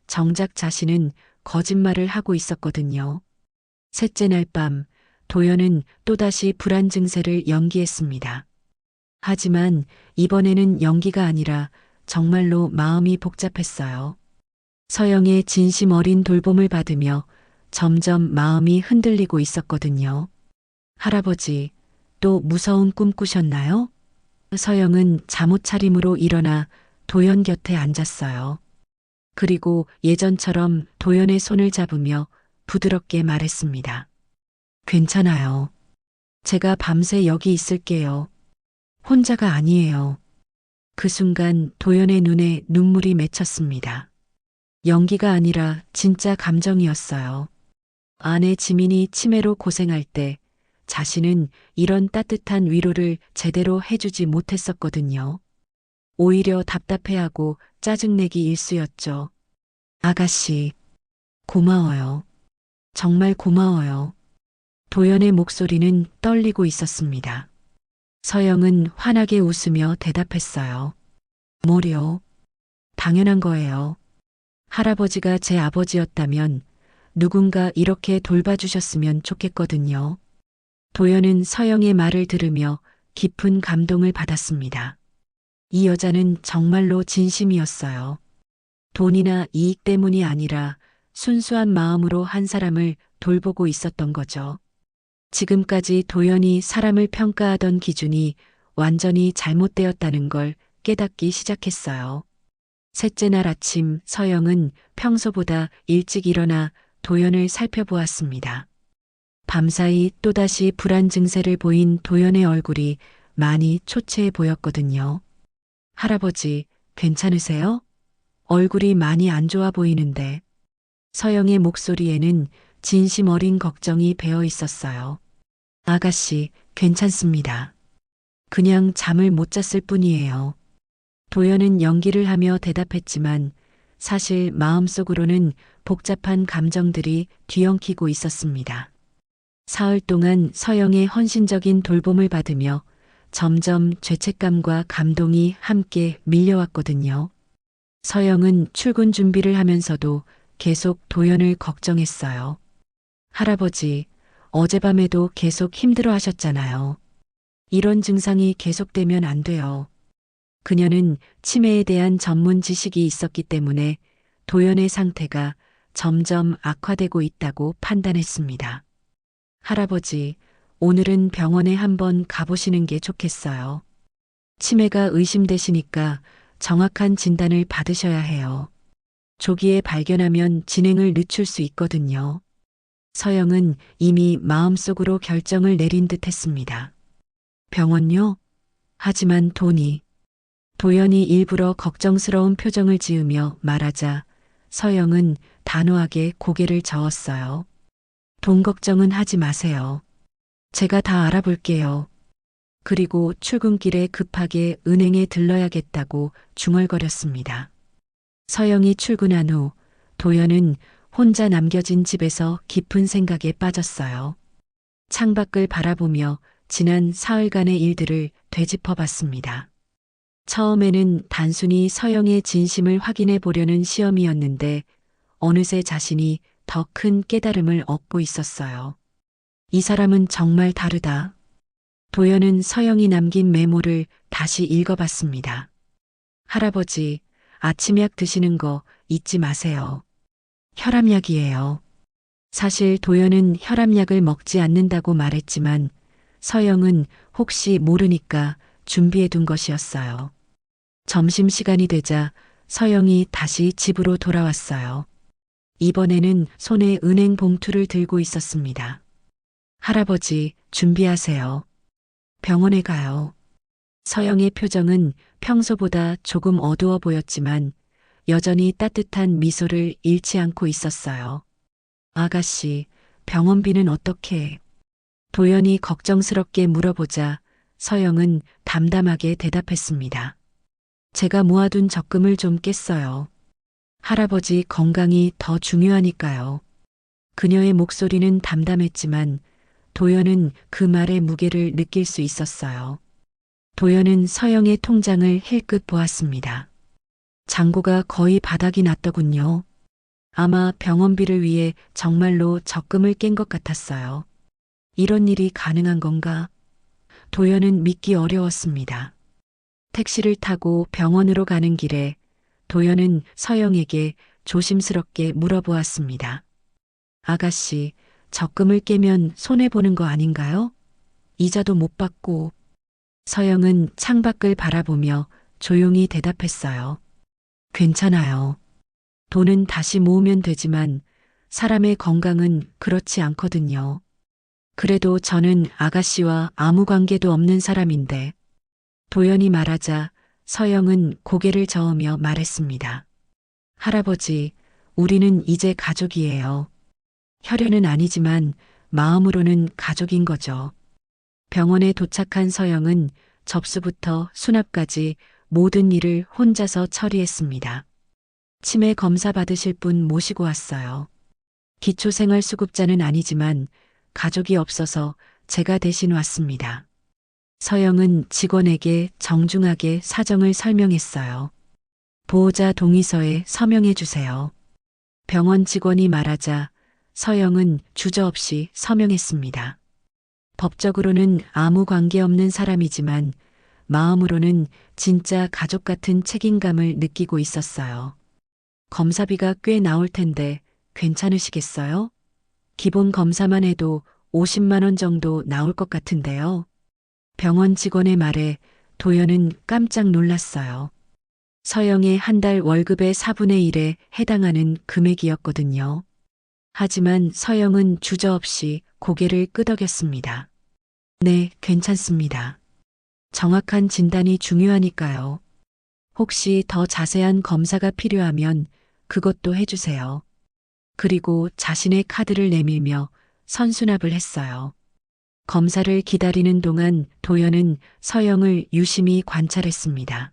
정작 자신은 거짓말을 하고 있었거든요. 셋째 날 밤, 도연은 또다시 불안 증세를 연기했습니다. 하지만 이번에는 연기가 아니라 정말로 마음이 복잡했어요. 서영의 진심 어린 돌봄을 받으며 점점 마음이 흔들리고 있었거든요. 할아버지, 또 무서운 꿈 꾸셨나요? 서영은 잠옷 차림으로 일어나 도연 곁에 앉았어요. 그리고 예전처럼 도연의 손을 잡으며 부드럽게 말했습니다. 괜찮아요. 제가 밤새 여기 있을게요. 혼자가 아니에요. 그 순간 도연의 눈에 눈물이 맺혔습니다. 연기가 아니라 진짜 감정이었어요. 아내 지민이 치매로 고생할 때 자신은 이런 따뜻한 위로를 제대로 해주지 못했었거든요. 오히려 답답해하고 짜증내기 일쑤였죠. 아가씨, 고마워요. 정말 고마워요. 도연의 목소리는 떨리고 있었습니다. 서영은 환하게 웃으며 대답했어요. 뭐려? 당연한 거예요. 할아버지가 제 아버지였다면 누군가 이렇게 돌봐주셨으면 좋겠거든요. 도연은 서영의 말을 들으며 깊은 감동을 받았습니다. 이 여자는 정말로 진심이었어요. 돈이나 이익 때문이 아니라 순수한 마음으로 한 사람을 돌보고 있었던 거죠. 지금까지 도연이 사람을 평가하던 기준이 완전히 잘못되었다는 걸 깨닫기 시작했어요. 셋째 날 아침 서영은 평소보다 일찍 일어나 도연을 살펴보았습니다. 밤사이 또다시 불안 증세를 보인 도연의 얼굴이 많이 초췌해 보였거든요. 할아버지, 괜찮으세요? 얼굴이 많이 안 좋아 보이는데. 서영의 목소리에는 진심 어린 걱정이 배어 있었어요. 아가씨, 괜찮습니다. 그냥 잠을 못 잤을 뿐이에요. 도연은 연기를 하며 대답했지만 사실 마음속으로는 복잡한 감정들이 뒤엉키고 있었습니다. 사흘 동안 서영의 헌신적인 돌봄을 받으며 점점 죄책감과 감동이 함께 밀려왔거든요. 서영은 출근 준비를 하면서도 계속 도연을 걱정했어요. 할아버지, 어젯밤에도 계속 힘들어 하셨잖아요. 이런 증상이 계속되면 안 돼요. 그녀는 치매에 대한 전문 지식이 있었기 때문에 도연의 상태가 점점 악화되고 있다고 판단했습니다. 할아버지, 오늘은 병원에 한번 가보시는 게 좋겠어요. 치매가 의심되시니까 정확한 진단을 받으셔야 해요. 조기에 발견하면 진행을 늦출 수 있거든요. 서영은 이미 마음속으로 결정을 내린 듯 했습니다. 병원요? 하지만 돈이. 도연이 일부러 걱정스러운 표정을 지으며 말하자 서영은 단호하게 고개를 저었어요. 돈 걱정은 하지 마세요. 제가 다 알아볼게요. 그리고 출근길에 급하게 은행에 들러야겠다고 중얼거렸습니다. 서영이 출근한 후 도연은 혼자 남겨진 집에서 깊은 생각에 빠졌어요. 창밖을 바라보며 지난 사흘간의 일들을 되짚어 봤습니다. 처음에는 단순히 서영의 진심을 확인해 보려는 시험이었는데 어느새 자신이 더 큰 깨달음을 얻고 있었어요. 이 사람은 정말 다르다. 도연은 서영이 남긴 메모를 다시 읽어봤습니다. 할아버지, 아침약 드시는 거 잊지 마세요. 혈압약이에요. 사실 도연은 혈압약을 먹지 않는다고 말했지만 서영은 혹시 모르니까 준비해 둔 것이었어요. 점심시간이 되자 서영이 다시 집으로 돌아왔어요. 이번에는 손에 은행 봉투를 들고 있었습니다. 할아버지, 준비하세요. 병원에 가요. 서영의 표정은 평소보다 조금 어두워 보였지만 여전히 따뜻한 미소를 잃지 않고 있었어요. 아가씨, 병원비는 어떻게? 도연이 걱정스럽게 물어보자 서영은 담담하게 대답했습니다. 제가 모아둔 적금을 좀 깼어요. 할아버지 건강이 더 중요하니까요. 그녀의 목소리는 담담했지만 도연은 그 말의 무게를 느낄 수 있었어요. 도연은 서영의 통장을 힐끗 보았습니다. 잔고가 거의 바닥이 났더군요. 아마 병원비를 위해 정말로 적금을 깬 것 같았어요. 이런 일이 가능한 건가? 도연은 믿기 어려웠습니다. 택시를 타고 병원으로 가는 길에 도연은 서영에게 조심스럽게 물어보았습니다. 아가씨, 적금을 깨면 손해보는 거 아닌가요? 이자도 못 받고. 서영은 창밖을 바라보며 조용히 대답했어요. 괜찮아요. 돈은 다시 모으면 되지만 사람의 건강은 그렇지 않거든요. 그래도 저는 아가씨와 아무 관계도 없는 사람인데. 도연이 말하자 서영은 고개를 저으며 말했습니다. 할아버지, 우리는 이제 가족이에요. 혈연은 아니지만 마음으로는 가족인 거죠. 병원에 도착한 서영은 접수부터 수납까지 모든 일을 혼자서 처리했습니다. 치매 검사 받으실 분 모시고 왔어요. 기초생활수급자는 아니지만 가족이 없어서 제가 대신 왔습니다. 서영은 직원에게 정중하게 사정을 설명했어요. 보호자 동의서에 서명해 주세요. 병원 직원이 말하자 서영은 주저없이 서명했습니다. 법적으로는 아무 관계없는 사람이지만 마음으로는 진짜 가족 같은 책임감을 느끼고 있었어요. 검사비가 꽤 나올 텐데 괜찮으시겠어요? 기본 검사만 해도 50만 원 정도 나올 것 같은데요. 병원 직원의 말에 도연은 깜짝 놀랐어요. 서영의 한 달 월급의 4분의 1에 해당하는 금액이었거든요. 하지만 서영은 주저없이 고개를 끄덕였습니다. 네, 괜찮습니다. 정확한 진단이 중요하니까요. 혹시 더 자세한 검사가 필요하면 그것도 해주세요. 그리고 자신의 카드를 내밀며 선수납을 했어요. 검사를 기다리는 동안 도연은 서영을 유심히 관찰했습니다.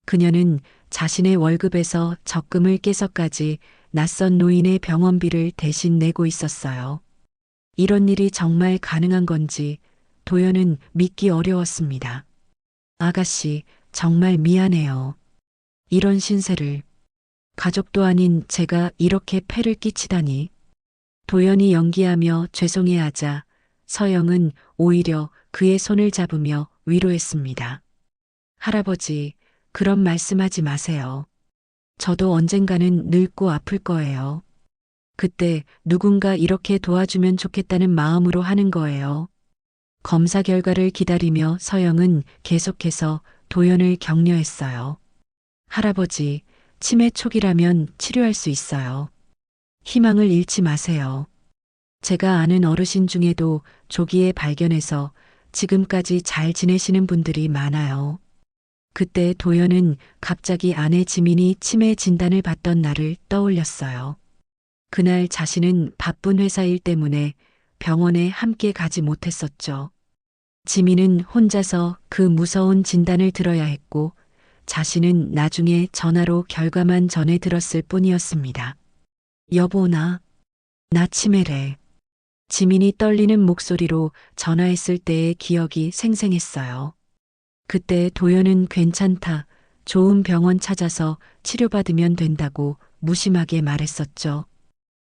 그녀는 자신의 월급에서 적금을 깨서까지 낯선 노인의 병원비를 대신 내고 있었어요. 이런 일이 정말 가능한 건지 도연은 믿기 어려웠습니다. 아가씨, 정말 미안해요. 이런 신세를. 가족도 아닌 제가 이렇게 폐를 끼치다니. 도연이 연기하며 죄송해하자 서영은 오히려 그의 손을 잡으며 위로했습니다. 할아버지, 그런 말씀하지 마세요. 저도 언젠가는 늙고 아플 거예요. 그때 누군가 이렇게 도와주면 좋겠다는 마음으로 하는 거예요. 검사 결과를 기다리며 서영은 계속해서 도연을 격려했어요. 할아버지, 치매 초기라면 치료할 수 있어요. 희망을 잃지 마세요. 제가 아는 어르신 중에도 조기에 발견해서 지금까지 잘 지내시는 분들이 많아요. 그때 도연은 갑자기 아내 지민이 치매 진단을 받던 날을 떠올렸어요. 그날 자신은 바쁜 회사 일 때문에 병원에 함께 가지 못했었죠. 지민은 혼자서 그 무서운 진단을 들어야 했고 자신은 나중에 전화로 결과만 전해 들었을 뿐이었습니다. 여보, 나 치매래. 지민이 떨리는 목소리로 전화했을 때의 기억이 생생했어요. 그때 도연은 괜찮다, 좋은 병원 찾아서 치료받으면 된다고 무심하게 말했었죠.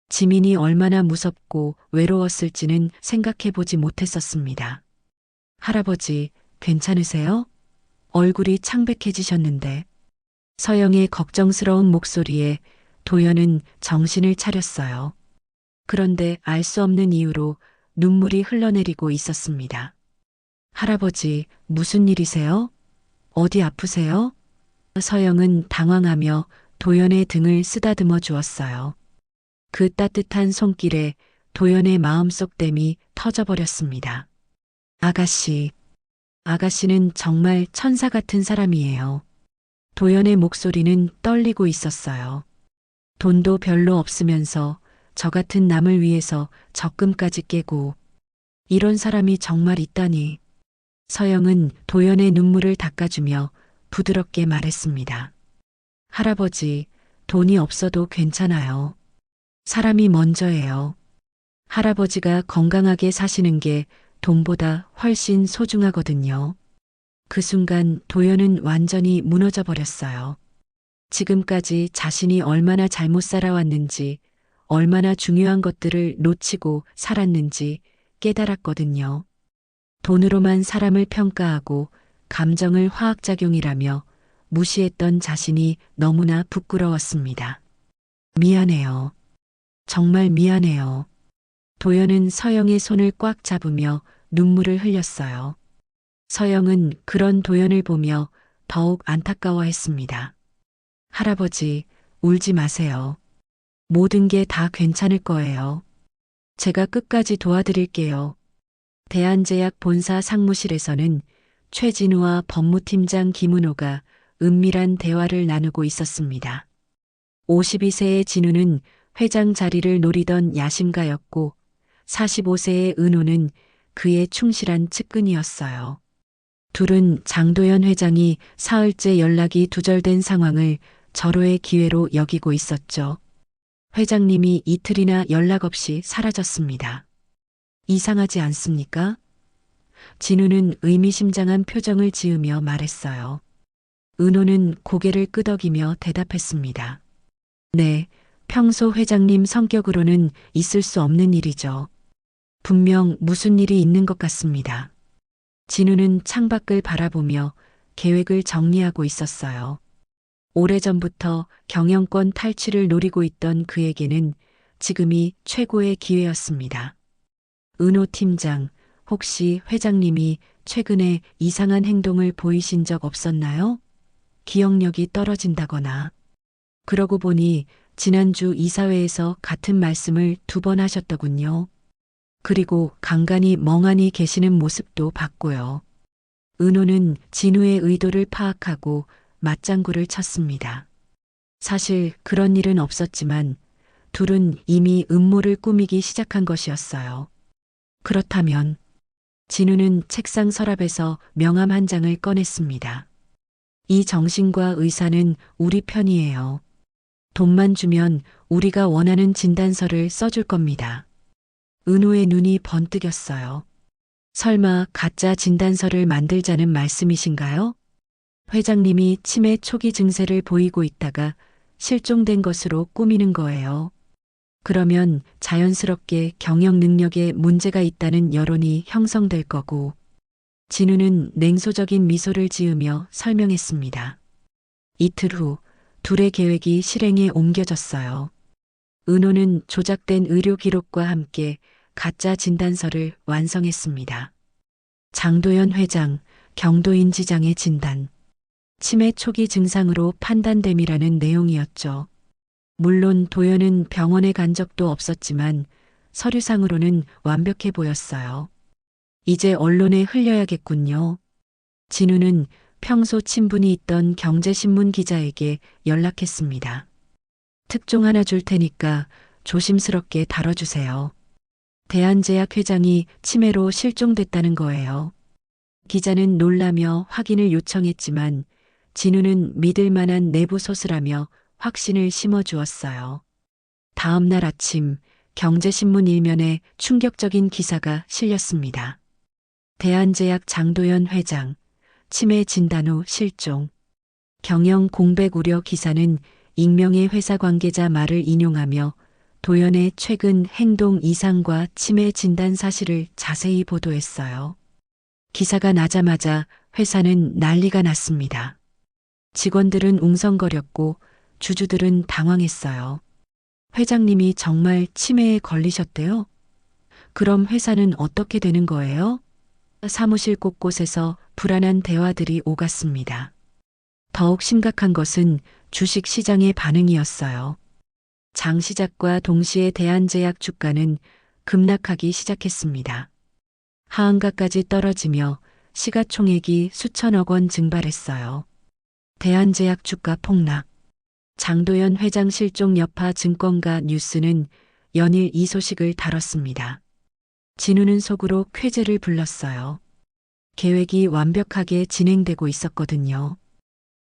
지민이 얼마나 무섭고 외로웠을지는 생각해보지 못했었습니다. 할아버지, 괜찮으세요? 얼굴이 창백해지셨는데. 서영의 걱정스러운 목소리에 도연은 정신을 차렸어요. 그런데 알 수 없는 이유로 눈물이 흘러내리고 있었습니다. 할아버지, 무슨 일이세요? 어디 아프세요? 서영은 당황하며 도연의 등을 쓰다듬어 주었어요. 그 따뜻한 손길에 도연의 마음속 댐이 터져버렸습니다. 아가씨, 아가씨는 정말 천사 같은 사람이에요. 도연의 목소리는 떨리고 있었어요. 돈도 별로 없으면서 저 같은 남을 위해서 적금까지 깨고 이런 사람이 정말 있다니. 서영은 도연의 눈물을 닦아주며 부드럽게 말했습니다. 할아버지, 돈이 없어도 괜찮아요. 사람이 먼저예요. 할아버지가 건강하게 사시는 게 돈보다 훨씬 소중하거든요. 그 순간 도연은 완전히 무너져 버렸어요. 지금까지 자신이 얼마나 잘못 살아왔는지, 얼마나 중요한 것들을 놓치고 살았는지 깨달았거든요. 돈으로만 사람을 평가하고 감정을 화학작용이라며 무시했던 자신이 너무나 부끄러웠습니다. 미안해요. 정말 미안해요. 도연은 서영의 손을 꽉 잡으며 눈물을 흘렸어요. 서영은 그런 도연을 보며 더욱 안타까워했습니다. 할아버지, 울지 마세요. 모든 게 다 괜찮을 거예요. 제가 끝까지 도와드릴게요. 대한제약 본사 상무실에서는 최진우와 법무팀장 김은호가 은밀한 대화를 나누고 있었습니다. 52세의 진우는 회장 자리를 노리던 야심가였고 45세의 은호는 그의 충실한 측근이었어요. 둘은 장도연 회장이 사흘째 연락이 두절된 상황을 절호의 기회로 여기고 있었죠. 회장님이 이틀이나 연락 없이 사라졌습니다. 이상하지 않습니까? 진우는 의미심장한 표정을 지으며 말했어요. 은호는 고개를 끄덕이며 대답했습니다. 네, 평소 회장님 성격으로는 있을 수 없는 일이죠. 분명 무슨 일이 있는 것 같습니다. 진우는 창밖을 바라보며 계획을 정리하고 있었어요. 오래전부터 경영권 탈취를 노리고 있던 그에게는 지금이 최고의 기회였습니다. 은호 팀장, 혹시 회장님이 최근에 이상한 행동을 보이신 적 없었나요? 기억력이 떨어진다거나. 그러고 보니 지난주 이사회에서 같은 말씀을 2번 하셨더군요. 그리고 간간히 멍하니 계시는 모습도 봤고요. 은호는 진우의 의도를 파악하고 맞장구를 쳤습니다. 사실 그런 일은 없었지만 둘은 이미 음모를 꾸미기 시작한 것이었어요. 그렇다면 진우는 책상 서랍에서 명함 한 장을 꺼냈습니다. 이 정신과 의사는 우리 편이에요. 돈만 주면 우리가 원하는 진단서를 써줄 겁니다. 은호의 눈이 번뜩였어요. 설마 가짜 진단서를 만들자는 말씀이신가요? 회장님이 치매 초기 증세를 보이고 있다가 실종된 것으로 꾸미는 거예요. 그러면 자연스럽게 경영 능력에 문제가 있다는 여론이 형성될 거고 진우는 냉소적인 미소를 지으며 설명했습니다. 이틀 후 둘의 계획이 실행에 옮겨졌어요. 은호는 조작된 의료 기록과 함께 가짜 진단서를 완성했습니다. 장도연 회장, 경도인지장애 진단. 치매 초기 증상으로 판단됨이라는 내용이었죠. 물론 도연은 병원에 간 적도 없었지만 서류상으로는 완벽해 보였어요. 이제 언론에 흘려야겠군요. 진우는 평소 친분이 있던 경제신문 기자에게 연락했습니다. 특종 하나 줄 테니까 조심스럽게 다뤄주세요. 대한제약 회장이 치매로 실종됐다는 거예요. 기자는 놀라며 확인을 요청했지만 진우는 믿을 만한 내부 소스라며 확신을 심어주었어요. 다음 날 아침 경제신문 일면에 충격적인 기사가 실렸습니다. 대한제약 장도연 회장, 치매 진단 후 실종. 경영 공백 우려. 기사는 익명의 회사 관계자 말을 인용하며 도연의 최근 행동 이상과 치매 진단 사실을 자세히 보도했어요. 기사가 나자마자 회사는 난리가 났습니다. 직원들은 웅성거렸고 주주들은 당황했어요. 회장님이 정말 치매에 걸리셨대요? 그럼 회사는 어떻게 되는 거예요? 사무실 곳곳에서 불안한 대화들이 오갔습니다. 더욱 심각한 것은 주식 시장의 반응이었어요. 장 시작과 동시에 대한제약 주가는 급락하기 시작했습니다. 하한가까지 떨어지며 시가총액이 수천억 원 증발했어요. 대한제약 주가 폭락. 장도연 회장 실종 여파. 증권가 뉴스는 연일 이 소식을 다뤘습니다. 진우는 속으로 쾌재를 불렀어요. 계획이 완벽하게 진행되고 있었거든요.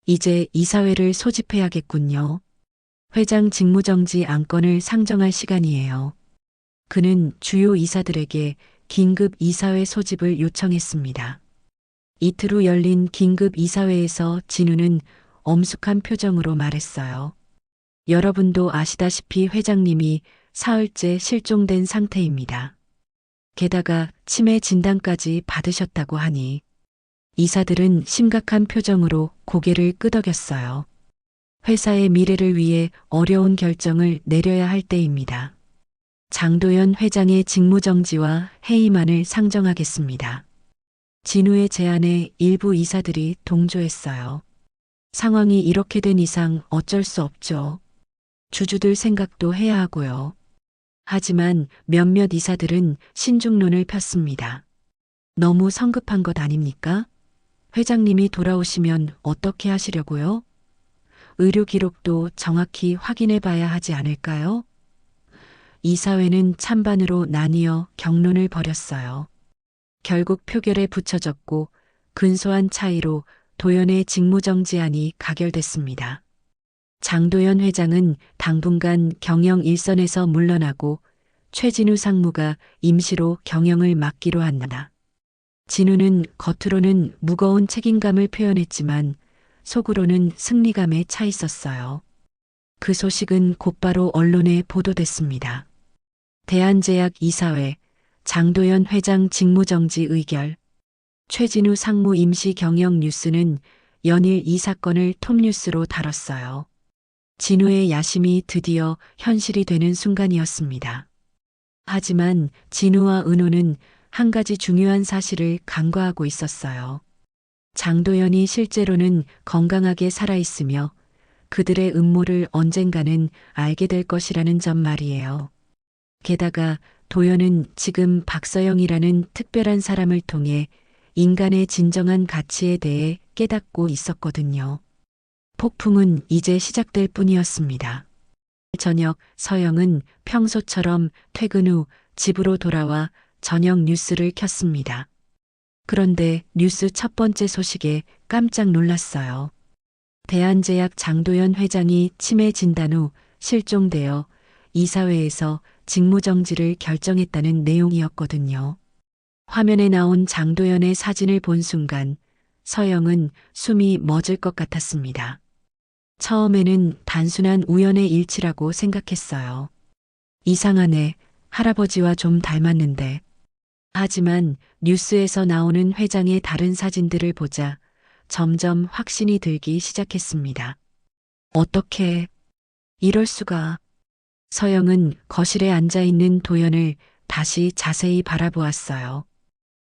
이제 이사회를 소집해야겠군요. 회장 직무정지 안건을 상정할 시간이에요. 그는 주요 이사들에게 긴급 이사회 소집을 요청했습니다. 이틀 후 열린 긴급 이사회에서 진우는 엄숙한 표정으로 말했어요. 여러분도 아시다시피 회장님이 사흘째 실종된 상태입니다. 게다가 치매 진단까지 받으셨다고 하니 이사들은 심각한 표정으로 고개를 끄덕였어요. 회사의 미래를 위해 어려운 결정을 내려야 할 때입니다. 장도연 회장의 직무정지와 해임안을 상정하겠습니다. 진우의 제안에 일부 이사들이 동조했어요. 상황이 이렇게 된 이상 어쩔 수 없죠. 주주들 생각도 해야 하고요. 하지만 몇몇 이사들은 신중론을 폈습니다. 너무 성급한 것 아닙니까? 회장님이 돌아오시면 어떻게 하시려고요? 의료 기록도 정확히 확인해 봐야 하지 않을까요? 이사회는 찬반으로 나뉘어 격론을 벌였어요. 결국 표결에 붙여졌고 근소한 차이로 도연의 직무정지안이 가결됐습니다. 장도연 회장은 당분간 경영 일선에서 물러나고 최진우 상무가 임시로 경영을 맡기로 한다. 진우는 겉으로는 무거운 책임감을 표현했지만 속으로는 승리감에 차 있었어요. 그 소식은 곧바로 언론에 보도됐습니다. 대한제약 이사회, 장도연 회장 직무정지 의결, 최진우 상무 임시 경영 뉴스는 연일 이 사건을 톱뉴스로 다뤘어요. 진우의 야심이 드디어 현실이 되는 순간이었습니다. 하지만 진우와 은호는 한 가지 중요한 사실을 간과하고 있었어요. 장도연이 실제로는 건강하게 살아있으며 그들의 음모를 언젠가는 알게 될 것이라는 점 말이에요. 게다가 도연은 지금 박서영이라는 특별한 사람을 통해 인간의 진정한 가치에 대해 깨닫고 있었거든요. 폭풍은 이제 시작될 뿐이었습니다. 저녁 서영은 평소처럼 퇴근 후 집으로 돌아와 저녁 뉴스를 켰습니다. 그런데 뉴스 첫 번째 소식에 깜짝 놀랐어요. 대한제약 장도연 회장이 치매 진단 후 실종되어 이사회에서 직무정지를 결정했다는 내용이었거든요. 화면에 나온 장도연의 사진을 본 순간 서영은 숨이 멎을 것 같았습니다. 처음에는 단순한 우연의 일치라고 생각했어요. 이상하네. 할아버지와 좀 닮았는데. 하지만 뉴스에서 나오는 회장의 다른 사진들을 보자 점점 확신이 들기 시작했습니다. 어떻게 이럴 수가. 서영은 거실에 앉아 있는 도연을 다시 자세히 바라보았어요.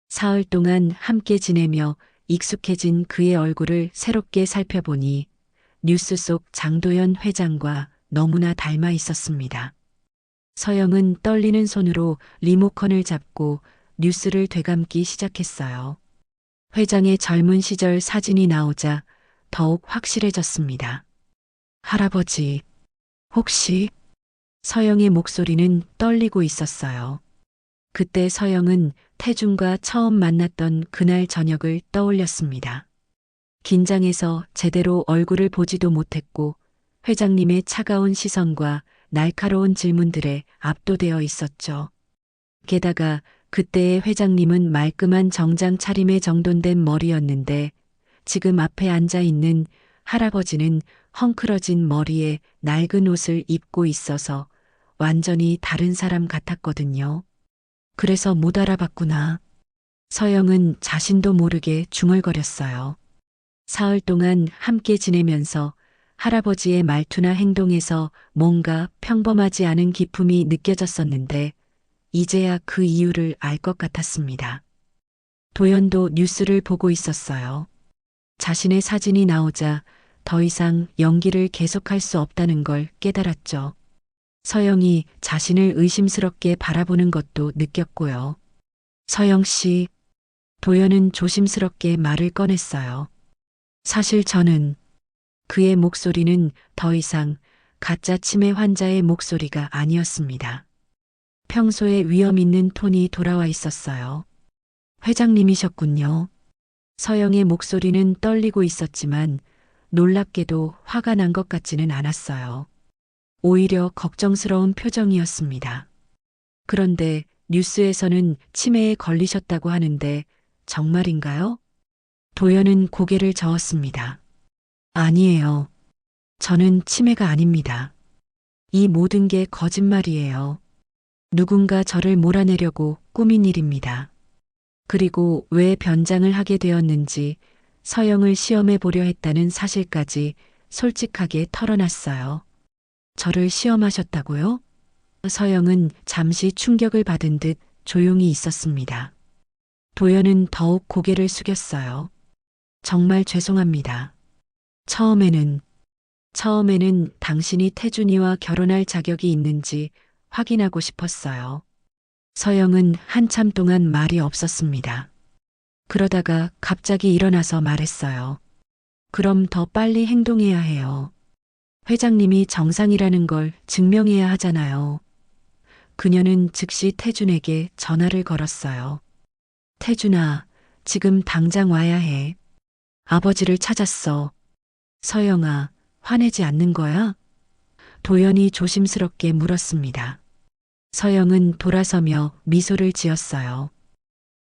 사흘 동안 함께 지내며 익숙해진 그의 얼굴을 새롭게 살펴보니 뉴스 속 장도연 회장과 너무나 닮아 있었습니다. 서영은 떨리는 손으로 리모컨을 잡고 뉴스를 되감기 시작했어요. 회장의 젊은 시절 사진이 나오자 더욱 확실해졌습니다. 할아버지, 혹시? 서영의 목소리는 떨리고 있었어요. 그때 서영은 태준과 처음 만났던 그날 저녁을 떠올렸습니다. 긴장해서 제대로 얼굴을 보지도 못했고 회장님의 차가운 시선과 날카로운 질문들에 압도되어 있었죠. 게다가 그때의 회장님은 말끔한 정장 차림에 정돈된 머리였는데 지금 앞에 앉아 있는 할아버지는 헝클어진 머리에 낡은 옷을 입고 있어서 완전히 다른 사람 같았거든요. 그래서 못 알아봤구나. 서영은 자신도 모르게 중얼거렸어요. 사흘 동안 함께 지내면서 할아버지의 말투나 행동에서 뭔가 평범하지 않은 기품이 느껴졌었는데 이제야 그 이유를 알 것 같았습니다. 도연도 뉴스를 보고 있었어요. 자신의 사진이 나오자 더 이상 연기를 계속할 수 없다는 걸 깨달았죠. 서영이 자신을 의심스럽게 바라보는 것도 느꼈고요. 서영 씨, 도연은 조심스럽게 말을 꺼냈어요. 사실 저는 그의 목소리는 더 이상 가짜 치매 환자의 목소리가 아니었습니다. 평소에 위험 있는 톤이 돌아와 있었어요. 회장님이셨군요. 서영의 목소리는 떨리고 있었지만 놀랍게도 화가 난 것 같지는 않았어요. 오히려 걱정스러운 표정이었습니다. 그런데 뉴스에서는 치매에 걸리셨다고 하는데 정말인가요? 도연은 고개를 저었습니다. 아니에요. 저는 치매가 아닙니다. 이 모든 게 거짓말이에요. 누군가 저를 몰아내려고 꾸민 일입니다. 그리고 왜 변장을 하게 되었는지 서영을 시험해 보려 했다는 사실까지 솔직하게 털어놨어요. 저를 시험하셨다고요? 서영은 잠시 충격을 받은 듯 조용히 있었습니다. 도연은 더욱 고개를 숙였어요. 정말 죄송합니다. 처음에는 당신이 태준이와 결혼할 자격이 있는지 확인하고 싶었어요. 서영은 한참 동안 말이 없었습니다. 그러다가 갑자기 일어나서 말했어요. 그럼 더 빨리 행동해야 해요. 회장님이 정상이라는 걸 증명해야 하잖아요. 그녀는 즉시 태준에게 전화를 걸었어요. 태준아, 지금 당장 와야 해. 아버지를 찾았어. 서영아, 화내지 않는 거야? 도연이 조심스럽게 물었습니다. 서영은 돌아서며 미소를 지었어요.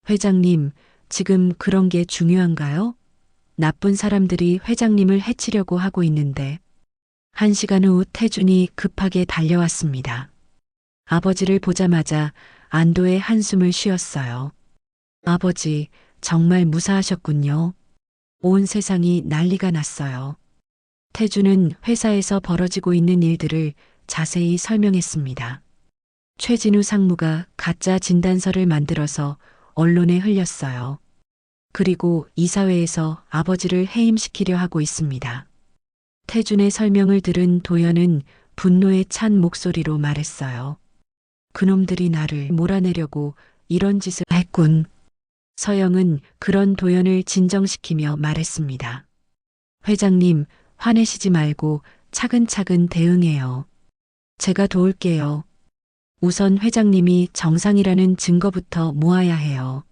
회장님, 지금 그런 게 중요한가요? 나쁜 사람들이 회장님을 해치려고 하고 있는데. 1시간 후 태준이 급하게 달려왔습니다. 아버지를 보자마자 안도의 한숨을 쉬었어요. 아버지, 정말 무사하셨군요. 온 세상이 난리가 났어요. 태준은 회사에서 벌어지고 있는 일들을 자세히 설명했습니다. 최진우 상무가 가짜 진단서를 만들어서 언론에 흘렸어요. 그리고 이사회에서 아버지를 해임시키려 하고 있습니다. 태준의 설명을 들은 도연은 분노에 찬 목소리로 말했어요. 그놈들이 나를 몰아내려고 이런 짓을 했군. 서영은 그런 도연을 진정시키며 말했습니다. 회장님, 화내시지 말고 차근차근 대응해요. 제가 도울게요. 우선 회장님이 정상이라는 증거부터 모아야 해요.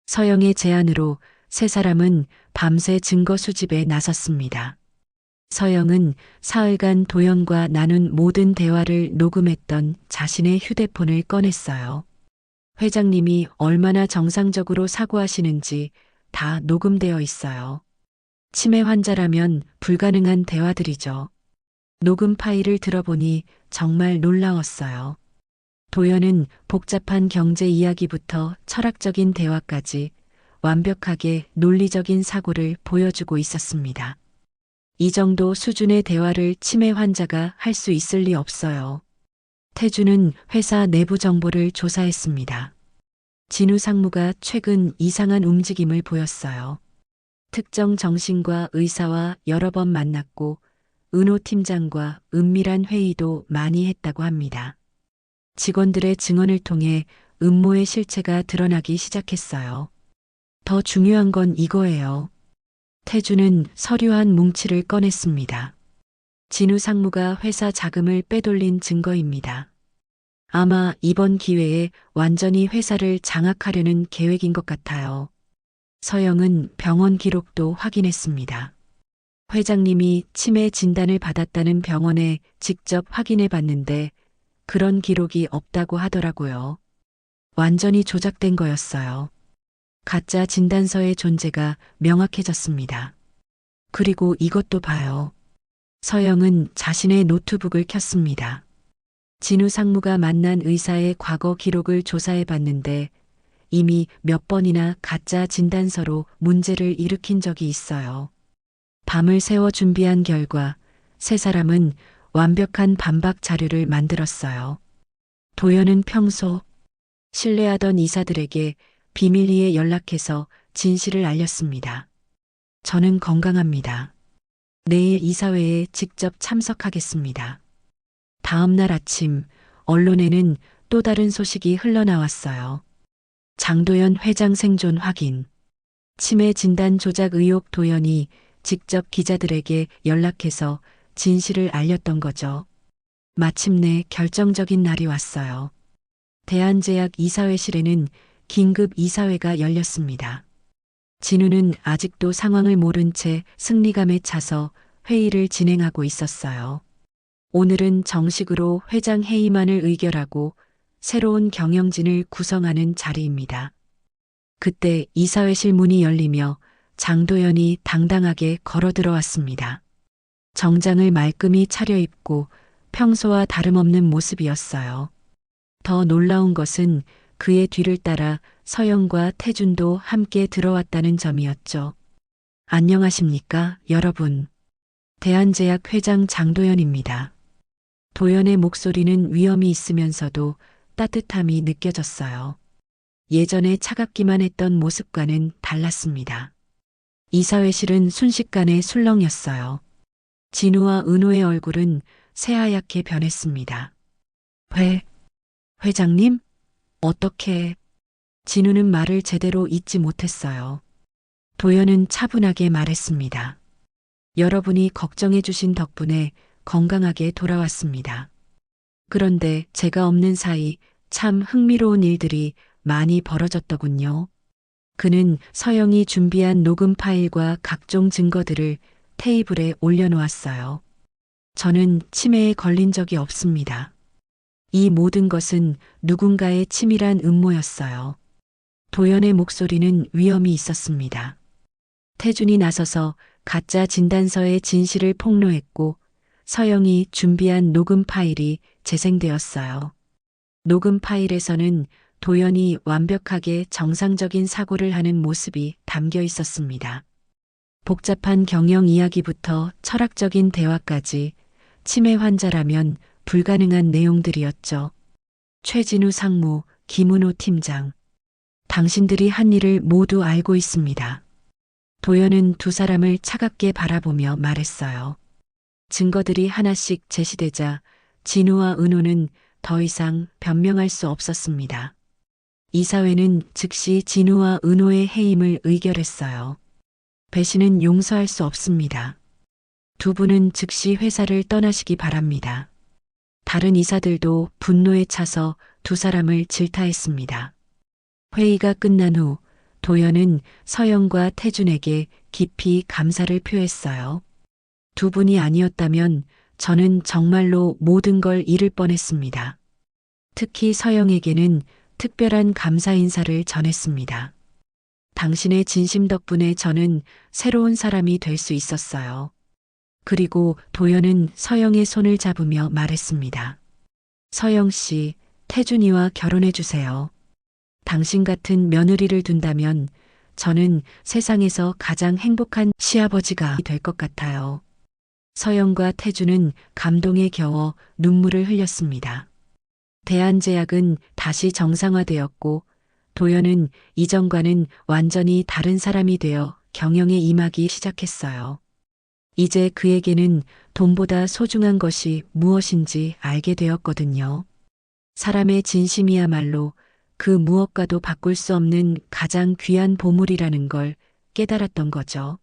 서영의 제안으로 세 사람은 밤새 증거 수집에 나섰습니다. 서영은 사흘간 도연과 나눈 모든 대화를 녹음했던 자신의 휴대폰을 꺼냈어요. 회장님이 얼마나 정상적으로 사고하시는지 다 녹음되어 있어요. 치매 환자라면 불가능한 대화들이죠. 녹음 파일을 들어보니 정말 놀라웠어요. 도연은 복잡한 경제 이야기부터 철학적인 대화까지 완벽하게 논리적인 사고를 보여주고 있었습니다. 이 정도 수준의 대화를 치매 환자가 할 수 있을 리 없어요. 태주는 회사 내부 정보를 조사했습니다. 진우 상무가 최근 이상한 움직임을 보였어요. 특정 정신과 의사와 여러 번 만났고 은호 팀장과 은밀한 회의도 많이 했다고 합니다. 직원들의 증언을 통해 음모의 실체가 드러나기 시작했어요. 더 중요한 건 이거예요. 태주는 서류한 뭉치를 꺼냈습니다. 진우 상무가 회사 자금을 빼돌린 증거입니다. 아마 이번 기회에 완전히 회사를 장악하려는 계획인 것 같아요. 서영은 병원 기록도 확인했습니다. 회장님이 치매 진단을 받았다는 병원에 직접 확인해 봤는데 그런 기록이 없다고 하더라고요. 완전히 조작된 거였어요. 가짜 진단서의 존재가 명확해졌습니다. 그리고 이것도 봐요. 서영은 자신의 노트북을 켰습니다. 진우 상무가 만난 의사의 과거 기록을 조사해 봤는데 이미 몇 번이나 가짜 진단서로 문제를 일으킨 적이 있어요. 밤을 새워 준비한 결과 세 사람은 완벽한 반박 자료를 만들었어요. 도연은 평소 신뢰하던 이사들에게 비밀리에 연락해서 진실을 알렸습니다. 저는 건강합니다. 내일 이사회에 직접 참석하겠습니다. 다음 날 아침 언론에는 또 다른 소식이 흘러나왔어요. 장도연 회장 생존 확인. 치매 진단 조작 의혹. 도연이 직접 기자들에게 연락해서 진실을 알렸던 거죠. 마침내 결정적인 날이 왔어요. 대한제약 이사회실에는 긴급 이사회가 열렸습니다. 진우는 아직도 상황을 모른 채 승리감에 차서 회의를 진행하고 있었어요. 오늘은 정식으로 회장 회의만을 의결하고 새로운 경영진을 구성하는 자리입니다. 그때 이사회실 문이 열리며 장도연이 당당하게 걸어 들어왔습니다. 정장을 말끔히 차려입고 평소와 다름없는 모습이었어요. 더 놀라운 것은 그의 뒤를 따라 서영과 태준도 함께 들어왔다는 점이었죠. 안녕하십니까, 여러분. 대한제약 회장 장도연입니다. 도연의 목소리는 위험이 있으면서도 따뜻함이 느껴졌어요. 예전에 차갑기만 했던 모습과는 달랐습니다. 이사회실은 순식간에 술렁였어요. 진우와 은호의 얼굴은 새하얗게 변했습니다. 회장님? 어떻게? 진우는 말을 제대로 잇지 못했어요. 도연은 차분하게 말했습니다. 여러분이 걱정해 주신 덕분에 건강하게 돌아왔습니다. 그런데 제가 없는 사이 참 흥미로운 일들이 많이 벌어졌더군요. 그는 서영이 준비한 녹음 파일과 각종 증거들을 테이블에 올려놓았어요. 저는 치매에 걸린 적이 없습니다. 이 모든 것은 누군가의 치밀한 음모였어요. 도연의 목소리는 위험이 있었습니다. 태준이 나서서 가짜 진단서의 진실을 폭로했고 서영이 준비한 녹음 파일이 재생되었어요. 녹음 파일에서는 도연이 완벽하게 정상적인 사고를 하는 모습이 담겨 있었습니다. 복잡한 경영 이야기부터 철학적인 대화까지 치매 환자라면 불가능한 내용들이었죠. 최진우 상무, 김은호 팀장. 당신들이 한 일을 모두 알고 있습니다. 도연은 두 사람을 차갑게 바라보며 말했어요. 증거들이 하나씩 제시되자 진우와 은호는 더 이상 변명할 수 없었습니다. 이사회는 즉시 진우와 은호의 해임을 의결했어요. 배신은 용서할 수 없습니다. 두 분은 즉시 회사를 떠나시기 바랍니다. 다른 이사들도 분노에 차서 두 사람을 질타했습니다. 회의가 끝난 후 도연은 서영과 태준에게 깊이 감사를 표했어요. 두 분이 아니었다면 저는 정말로 모든 걸 잃을 뻔했습니다. 특히 서영에게는 특별한 감사 인사를 전했습니다. 당신의 진심 덕분에 저는 새로운 사람이 될 수 있었어요. 그리고 도연은 서영의 손을 잡으며 말했습니다. 서영 씨, 태준이와 결혼해 주세요. 당신 같은 며느리를 둔다면 저는 세상에서 가장 행복한 시아버지가 될 것 같아요. 서영과 태준은 감동에 겨워 눈물을 흘렸습니다. 대한제약은 다시 정상화되었고 도연은 이전과는 완전히 다른 사람이 되어 경영에 임하기 시작했어요. 이제 그에게는 돈보다 소중한 것이 무엇인지 알게 되었거든요. 사람의 진심이야말로 그 무엇과도 바꿀 수 없는 가장 귀한 보물이라는 걸 깨달았던 거죠.